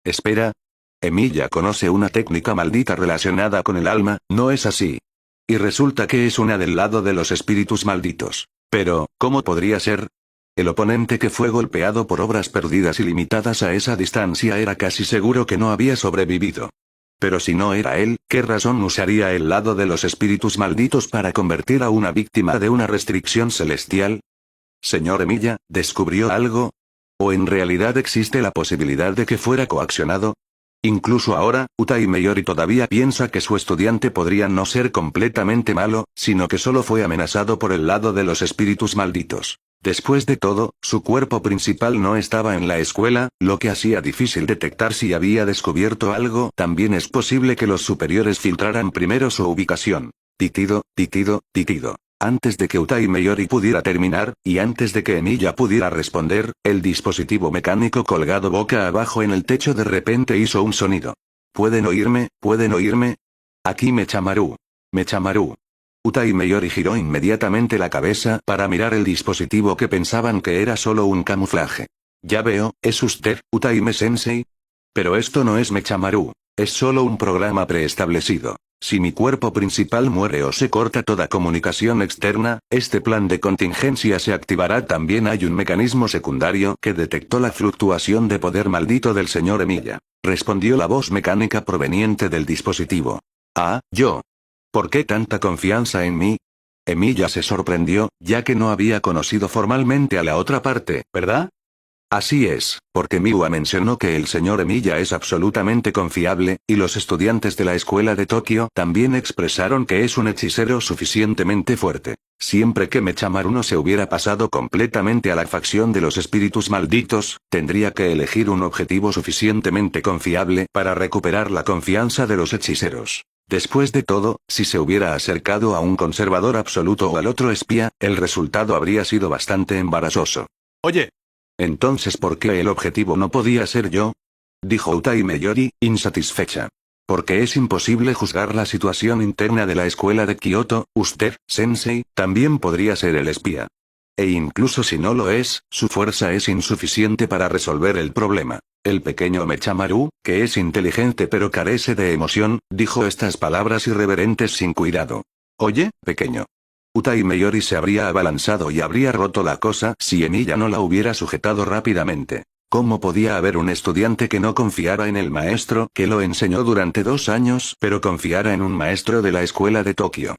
Espera. Emilia conoce una técnica maldita relacionada con el alma, ¿no es así? Y resulta que es una del lado de los espíritus malditos. Pero, ¿cómo podría ser? El oponente que fue golpeado por obras perdidas y limitadas a esa distancia era casi seguro que no había sobrevivido. Pero si no era él, ¿qué razón usaría el lado de los espíritus malditos para convertir a una víctima de una restricción celestial? Señor Emilia, ¿descubrió algo? ¿O en realidad existe la posibilidad de que fuera coaccionado? Incluso ahora, Utai Meyori todavía piensa que su estudiante podría no ser completamente malo, sino que solo fue amenazado por el lado de los espíritus malditos. Después de todo, su cuerpo principal no estaba en la escuela, lo que hacía difícil detectar si había descubierto algo. También es posible que los superiores filtraran primero su ubicación. Pitido, pitido, pitido. Antes de que Utai Meyori pudiera terminar, y antes de que Emilia pudiera responder, el dispositivo mecánico colgado boca abajo en el techo de repente hizo un sonido. ¿Pueden oírme? ¿Pueden oírme? Aquí Mechamaru. Mechamaru. Utai Meyori giró inmediatamente la cabeza para mirar el dispositivo que pensaban que era solo un camuflaje. Ya veo, ¿es usted, Utaime Sensei? Pero esto no es Mechamaru. Es solo un programa preestablecido. Si mi cuerpo principal muere o se corta toda comunicación externa, este plan de contingencia se activará. También hay un mecanismo secundario que detectó la fluctuación de poder maldito del señor Emilia. Respondió la voz mecánica proveniente del dispositivo. Ah, yo. ¿Por qué tanta confianza en mí? Emilia se sorprendió, ya que no había conocido formalmente a la otra parte, ¿verdad? Así es, porque Miwa mencionó que el señor Emilia es absolutamente confiable, y los estudiantes de la escuela de Tokio también expresaron que es un hechicero suficientemente fuerte. Siempre que Mechamaru no se hubiera pasado completamente a la facción de los espíritus malditos, tendría que elegir un objetivo suficientemente confiable para recuperar la confianza de los hechiceros. Después de todo, si se hubiera acercado a un conservador absoluto o al otro espía, el resultado habría sido bastante embarazoso. Oye. Entonces, ¿por qué el objetivo no podía ser yo? Dijo Utai Meyori, insatisfecha. Porque es imposible juzgar la situación interna de la escuela de Kioto. Usted, Sensei, también podría ser el espía. E incluso si no lo es, su fuerza es insuficiente para resolver el problema. El pequeño Mechamaru, que es inteligente pero carece de emoción, dijo estas palabras irreverentes sin cuidado. Oye, pequeño. Utai Meyori se habría abalanzado y habría roto la cosa si Emilia no la hubiera sujetado rápidamente. ¿Cómo podía haber un estudiante que no confiara en el maestro que lo enseñó durante 2 años, pero confiara en un maestro de la escuela de Tokio?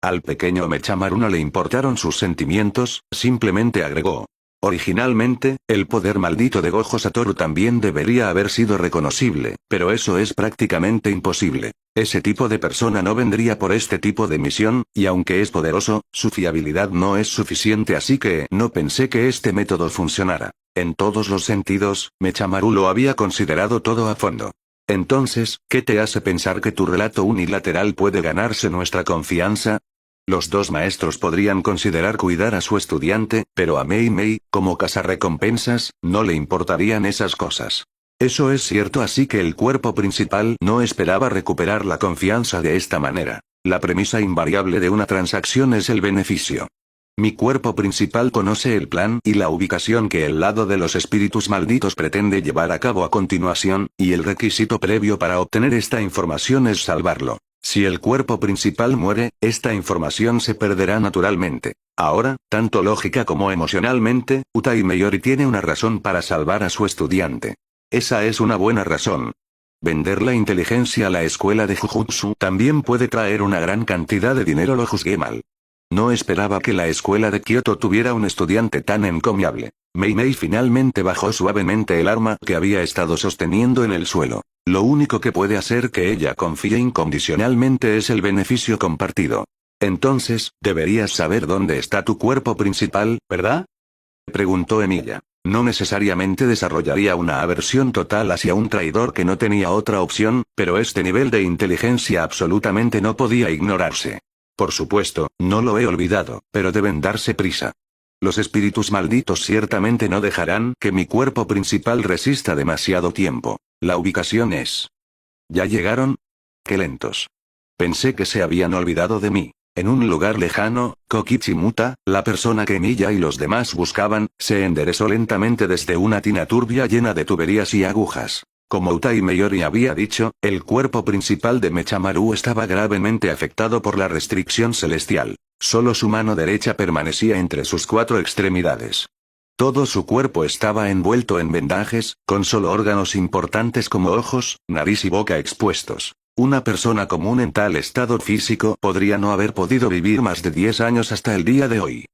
Al pequeño Mechamaru no le importaron sus sentimientos, simplemente agregó. Originalmente, el poder maldito de Gojo Satoru también debería haber sido reconocible, pero eso es prácticamente imposible. Ese tipo de persona no vendría por este tipo de misión, y aunque es poderoso, su fiabilidad no es suficiente, así que no pensé que este método funcionara. En todos los sentidos, Mechamaru lo había considerado todo a fondo. Entonces, ¿qué te hace pensar que tu relato unilateral puede ganarse nuestra confianza? Los 2 maestros podrían considerar cuidar a su estudiante, pero a Mei Mei, como cazarrecompensas, no le importarían esas cosas. Eso es cierto, así que el cuerpo principal no esperaba recuperar la confianza de esta manera. La premisa invariable de una transacción es el beneficio. Mi cuerpo principal conoce el plan y la ubicación que el lado de los espíritus malditos pretende llevar a cabo a continuación, y el requisito previo para obtener esta información es salvarlo. Si el cuerpo principal muere, esta información se perderá naturalmente. Ahora, tanto lógica como emocionalmente, Utai Meyori tiene una razón para salvar a su estudiante. Esa es una buena razón. Vender la inteligencia a la escuela de Jujutsu también puede traer una gran cantidad de dinero, lo juzgué mal. No esperaba que la escuela de Kioto tuviera un estudiante tan encomiable. Mei Mei finalmente bajó suavemente el arma que había estado sosteniendo en el suelo. Lo único que puede hacer que ella confíe incondicionalmente es el beneficio compartido. Entonces, deberías saber dónde está tu cuerpo principal, ¿verdad? Preguntó Emilia. No necesariamente desarrollaría una aversión total hacia un traidor que no tenía otra opción, pero este nivel de inteligencia absolutamente no podía ignorarse. Por supuesto, no lo he olvidado, pero deben darse prisa. Los espíritus malditos ciertamente no dejarán que mi cuerpo principal resista demasiado tiempo. La ubicación es... ¿Ya llegaron? Qué lentos. Pensé que se habían olvidado de mí. En un lugar lejano, Kokichimuta, la persona que Miya y los demás buscaban, se enderezó lentamente desde una tina turbia llena de tuberías y agujas. Como Utai Meyori había dicho, el cuerpo principal de Mechamaru estaba gravemente afectado por la restricción celestial. Solo su mano derecha permanecía entre sus 4 extremidades. Todo su cuerpo estaba envuelto en vendajes, con solo órganos importantes como ojos, nariz y boca expuestos. Una persona común en tal estado físico podría no haber podido vivir más de 10 años hasta el día de hoy.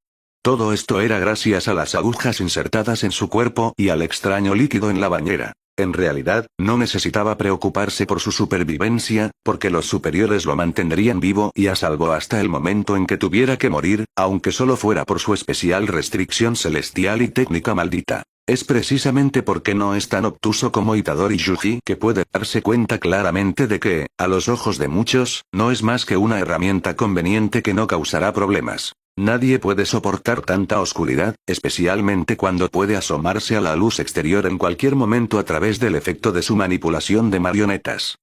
Todo esto era gracias a las agujas insertadas en su cuerpo y al extraño líquido en la bañera. En realidad, no necesitaba preocuparse por su supervivencia, porque los superiores lo mantendrían vivo y a salvo hasta el momento en que tuviera que morir, aunque solo fuera por su especial restricción celestial y técnica maldita. Es precisamente porque no es tan obtuso como Itadori Yuji que puede darse cuenta claramente de que, a los ojos de muchos, no es más que una herramienta conveniente que no causará problemas. Nadie puede soportar tanta oscuridad, especialmente cuando puede asomarse a la luz exterior en cualquier momento a través del efecto de su manipulación de marionetas.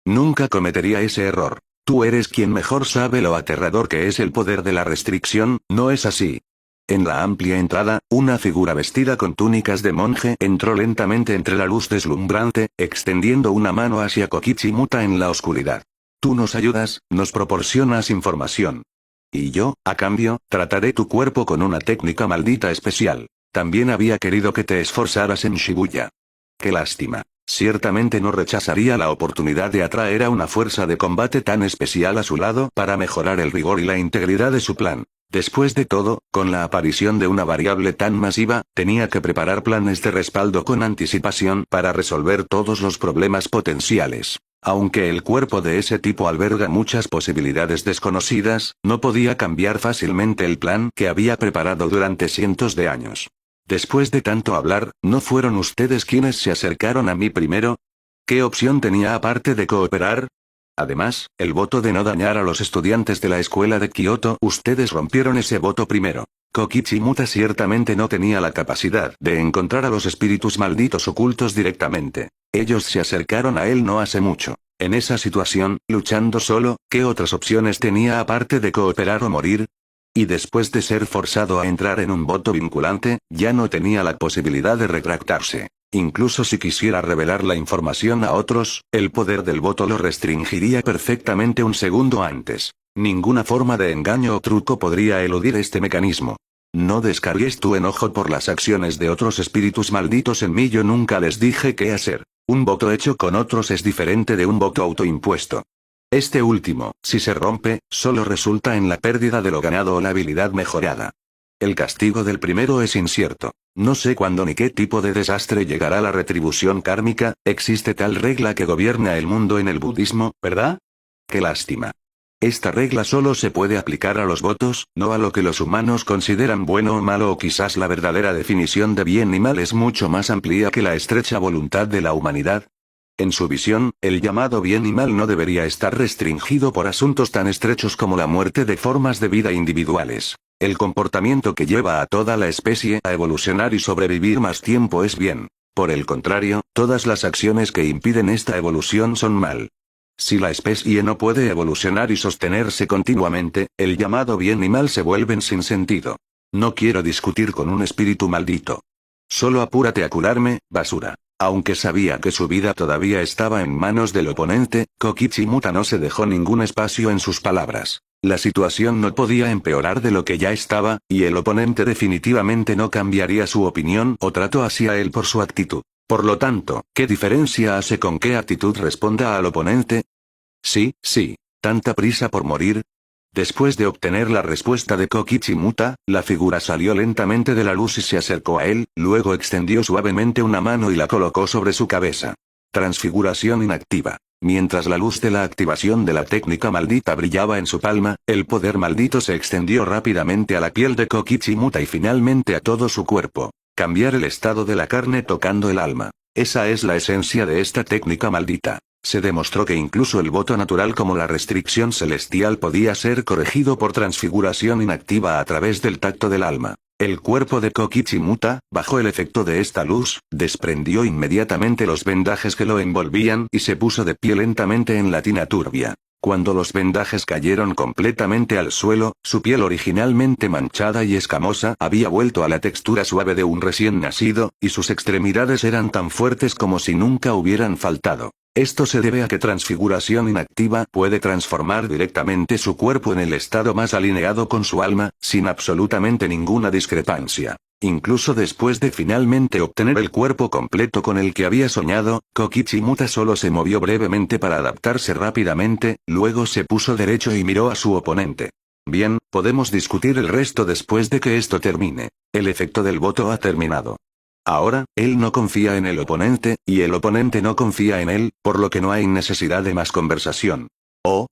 Nunca cometería ese error. Tú eres quien mejor sabe lo aterrador que es el poder de la restricción, ¿no es así? En la amplia entrada, una figura vestida con túnicas de monje entró lentamente entre la luz deslumbrante, extendiendo una mano hacia Kokichimuta en la oscuridad. Tú nos ayudas, nos proporcionas información. Y yo, a cambio, trataré tu cuerpo con una técnica maldita especial. También había querido que te esforzaras en Shibuya. Qué lástima. Ciertamente no rechazaría la oportunidad de atraer a una fuerza de combate tan especial a su lado para mejorar el rigor y la integridad de su plan. Después de todo, con la aparición de una variable tan masiva, tenía que preparar planes de respaldo con anticipación para resolver todos los problemas potenciales. Aunque el cuerpo de ese tipo alberga muchas posibilidades desconocidas, no podía cambiar fácilmente el plan que había preparado durante cientos de años. Después de tanto hablar, ¿no fueron ustedes quienes se acercaron a mí primero? ¿Qué opción tenía aparte de cooperar? Además, el voto de no dañar a los estudiantes de la escuela de Kioto, ustedes rompieron ese voto primero. Kokichimuta ciertamente no tenía la capacidad de encontrar a los espíritus malditos ocultos directamente. Ellos se acercaron a él no hace mucho. En esa situación, luchando solo, ¿qué otras opciones tenía aparte de cooperar o morir? Y después de ser forzado a entrar en un voto vinculante, ya no tenía la posibilidad de retractarse. Incluso si quisiera revelar la información a otros, el poder del voto lo restringiría perfectamente un segundo antes. Ninguna forma de engaño o truco podría eludir este mecanismo. No descargues tu enojo por las acciones de otros espíritus malditos en mí. Yo nunca les dije qué hacer. Un voto hecho con otros es diferente de un voto autoimpuesto. Este último, si se rompe, solo resulta en la pérdida de lo ganado o la habilidad mejorada. El castigo del primero es incierto. No sé cuándo ni qué tipo de desastre llegará la retribución kármica. Existe tal regla que gobierna el mundo en el budismo, ¿verdad? Qué lástima. Esta regla solo se puede aplicar a los votos, no a lo que los humanos consideran bueno o malo, o quizás la verdadera definición de bien y mal es mucho más amplia que la estrecha voluntad de la humanidad. En su visión, el llamado bien y mal no debería estar restringido por asuntos tan estrechos como la muerte de formas de vida individuales. El comportamiento que lleva a toda la especie a evolucionar y sobrevivir más tiempo es bien. Por el contrario, todas las acciones que impiden esta evolución son mal. Si la especie no puede evolucionar y sostenerse continuamente, el llamado bien y mal se vuelven sin sentido. No quiero discutir con un espíritu maldito. Solo apúrate a curarme, basura. Aunque sabía que su vida todavía estaba en manos del oponente, Kokichimuta no se dejó ningún espacio en sus palabras. La situación no podía empeorar de lo que ya estaba, y el oponente definitivamente no cambiaría su opinión o trato hacia él por su actitud. Por lo tanto, ¿qué diferencia hace con qué actitud responda al oponente? Sí, ¿tanta prisa por morir? Después de obtener la respuesta de Kokichimuta, la figura salió lentamente de la luz y se acercó a él, luego extendió suavemente una mano y la colocó sobre su cabeza. Transfiguración inactiva. Mientras la luz de la activación de la técnica maldita brillaba en su palma, el poder maldito se extendió rápidamente a la piel de Kokichimuta y finalmente a todo su cuerpo. Cambiar el estado de la carne tocando el alma. Esa es la esencia de esta técnica maldita. Se demostró que incluso el voto natural como la restricción celestial podía ser corregido por transfiguración inactiva a través del tacto del alma. El cuerpo de Kokichimuta, bajo el efecto de esta luz, desprendió inmediatamente los vendajes que lo envolvían y se puso de pie lentamente en la tina turbia. Cuando los vendajes cayeron completamente al suelo, su piel originalmente manchada y escamosa había vuelto a la textura suave de un recién nacido, y sus extremidades eran tan fuertes como si nunca hubieran faltado. Esto se debe a que transfiguración inactiva puede transformar directamente su cuerpo en el estado más alineado con su alma, sin absolutamente ninguna discrepancia. Incluso después de finalmente obtener el cuerpo completo con el que había soñado, Kokichimuta solo se movió brevemente para adaptarse rápidamente, luego se puso derecho y miró a su oponente. Bien, podemos discutir el resto después de que esto termine. El efecto del voto ha terminado. Ahora, él no confía en el oponente, y el oponente no confía en él, por lo que no hay necesidad de más conversación. ¿Oh?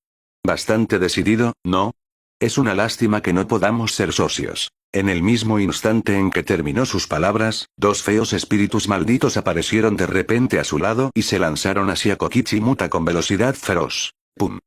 Bastante decidido, ¿no? Es una lástima que no podamos ser socios. En el mismo instante en que terminó sus palabras, dos feos espíritus malditos aparecieron de repente a su lado y se lanzaron hacia Kokichimuta con velocidad feroz. ¡Pum!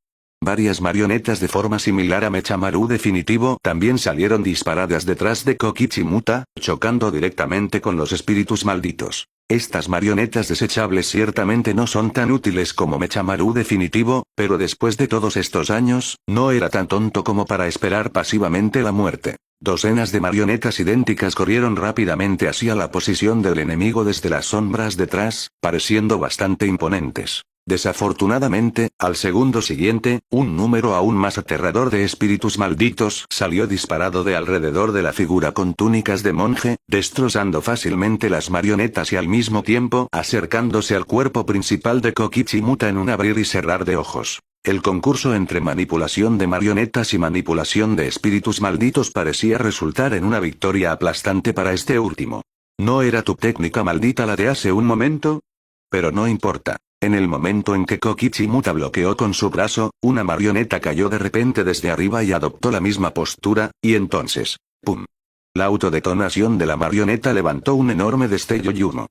Varias marionetas de forma similar a Mechamaru definitivo también salieron disparadas detrás de Kokichimuta, chocando directamente con los espíritus malditos. Estas marionetas desechables ciertamente no son tan útiles como Mechamaru definitivo, pero después de todos estos años, no era tan tonto como para esperar pasivamente la muerte. Docenas de marionetas idénticas corrieron rápidamente hacia la posición del enemigo desde las sombras detrás, pareciendo bastante imponentes. Desafortunadamente, al segundo siguiente, un número aún más aterrador de espíritus malditos salió disparado de alrededor de la figura con túnicas de monje, destrozando fácilmente las marionetas y al mismo tiempo acercándose al cuerpo principal de Kokichimuta en un abrir y cerrar de ojos. El concurso entre manipulación de marionetas y manipulación de espíritus malditos parecía resultar en una victoria aplastante para este último. ¿No era tu técnica maldita la de hace un momento? Pero no importa. En el momento en que Kokichimuta bloqueó con su brazo, una marioneta cayó de repente desde arriba y adoptó la misma postura, y entonces, ¡pum! La autodetonación de la marioneta levantó un enorme destello y humo.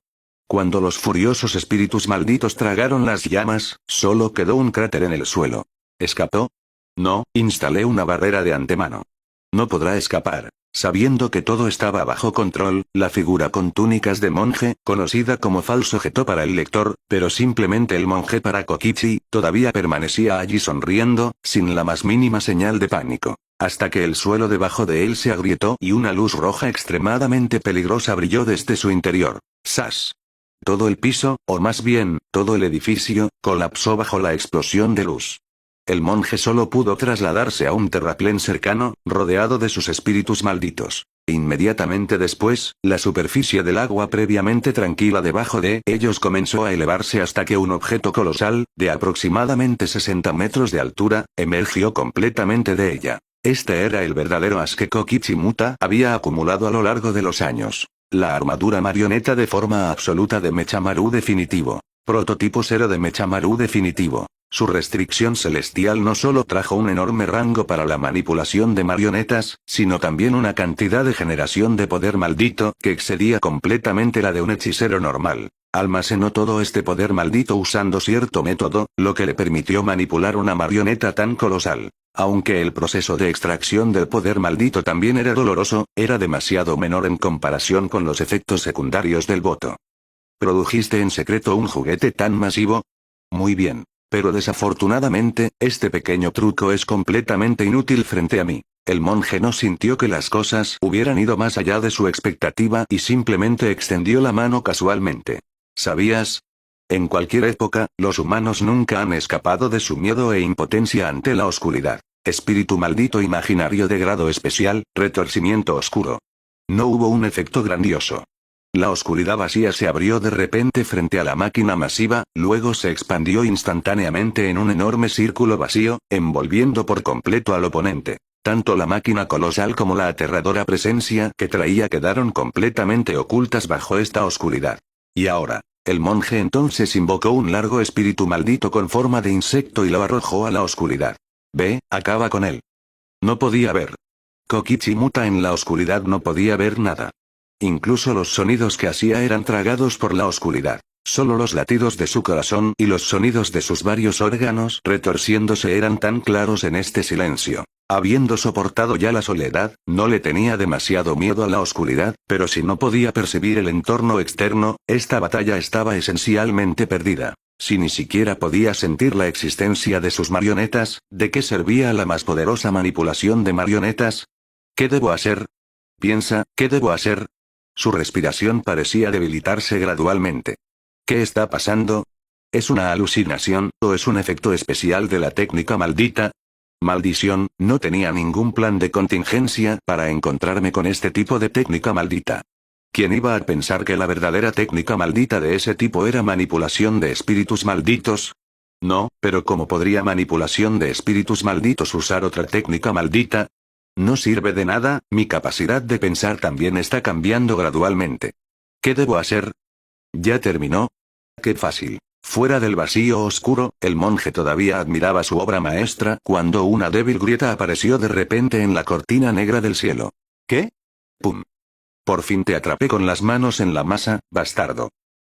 Cuando los furiosos espíritus malditos tragaron las llamas, solo quedó un cráter en el suelo. ¿Escapó? No, instalé una barrera de antemano. No podrá escapar. Sabiendo que todo estaba bajo control, la figura con túnicas de monje, conocida como falso objeto para el lector, pero simplemente el monje para Kokichi, todavía permanecía allí sonriendo, sin la más mínima señal de pánico. Hasta que el suelo debajo de él se agrietó y una luz roja extremadamente peligrosa brilló desde su interior. ¡Sas! Todo el piso, o más bien, todo el edificio, colapsó bajo la explosión de luz. El monje solo pudo trasladarse a un terraplén cercano, rodeado de sus espíritus malditos. Inmediatamente después, la superficie del agua previamente tranquila debajo de ellos comenzó a elevarse hasta que un objeto colosal, de aproximadamente 60 metros de altura, emergió completamente de ella. Este era el verdadero as que Kokichimuta había acumulado a lo largo de los años. La armadura marioneta de forma absoluta de Mechamaru definitivo. Prototipo 0 de Mechamaru definitivo. Su restricción celestial no solo trajo un enorme rango para la manipulación de marionetas, sino también una cantidad de generación de poder maldito que excedía completamente la de un hechicero normal. Almacenó todo este poder maldito usando cierto método, lo que le permitió manipular una marioneta tan colosal. Aunque el proceso de extracción del poder maldito también era doloroso, era demasiado menor en comparación con los efectos secundarios del voto. ¿Produjiste en secreto un juguete tan masivo? Muy bien. Pero desafortunadamente, este pequeño truco es completamente inútil frente a mí. El monje no sintió que las cosas hubieran ido más allá de su expectativa y simplemente extendió la mano casualmente. ¿Sabías? En cualquier época, los humanos nunca han escapado de su miedo e impotencia ante la oscuridad. Espíritu maldito imaginario de grado especial, retorcimiento oscuro. No hubo un efecto grandioso. La oscuridad vacía se abrió de repente frente a la máquina masiva, luego se expandió instantáneamente en un enorme círculo vacío, envolviendo por completo al oponente. Tanto la máquina colosal como la aterradora presencia que traía quedaron completamente ocultas bajo esta oscuridad. Y ahora, el monje entonces invocó un largo espíritu maldito con forma de insecto y lo arrojó a la oscuridad. Ve, acaba con él. No podía ver. Kokichimuta en la oscuridad no podía ver nada. Incluso los sonidos que hacía eran tragados por la oscuridad. Solo los latidos de su corazón y los sonidos de sus varios órganos retorciéndose eran tan claros en este silencio. Habiendo soportado ya la soledad, no le tenía demasiado miedo a la oscuridad, pero si no podía percibir el entorno externo, esta batalla estaba esencialmente perdida. Si ni siquiera podía sentir la existencia de sus marionetas, ¿de qué servía la más poderosa manipulación de marionetas? ¿Qué debo hacer? Piensa, ¿qué debo hacer? Su respiración parecía debilitarse gradualmente. ¿Qué está pasando? ¿Es una alucinación, o es un efecto especial de la técnica maldita? Maldición, no tenía ningún plan de contingencia para encontrarme con este tipo de técnica maldita. ¿Quién iba a pensar que la verdadera técnica maldita de ese tipo era manipulación de espíritus malditos? No, pero ¿cómo podría manipulación de espíritus malditos usar otra técnica maldita? No sirve de nada, mi capacidad de pensar también está cambiando gradualmente. ¿Qué debo hacer? ¿Ya terminó? ¡Qué fácil! Fuera del vacío oscuro, el monje todavía admiraba su obra maestra cuando una débil grieta apareció de repente en la cortina negra del cielo. ¿Qué? ¡Pum! Por fin te atrapé con las manos en la masa, bastardo.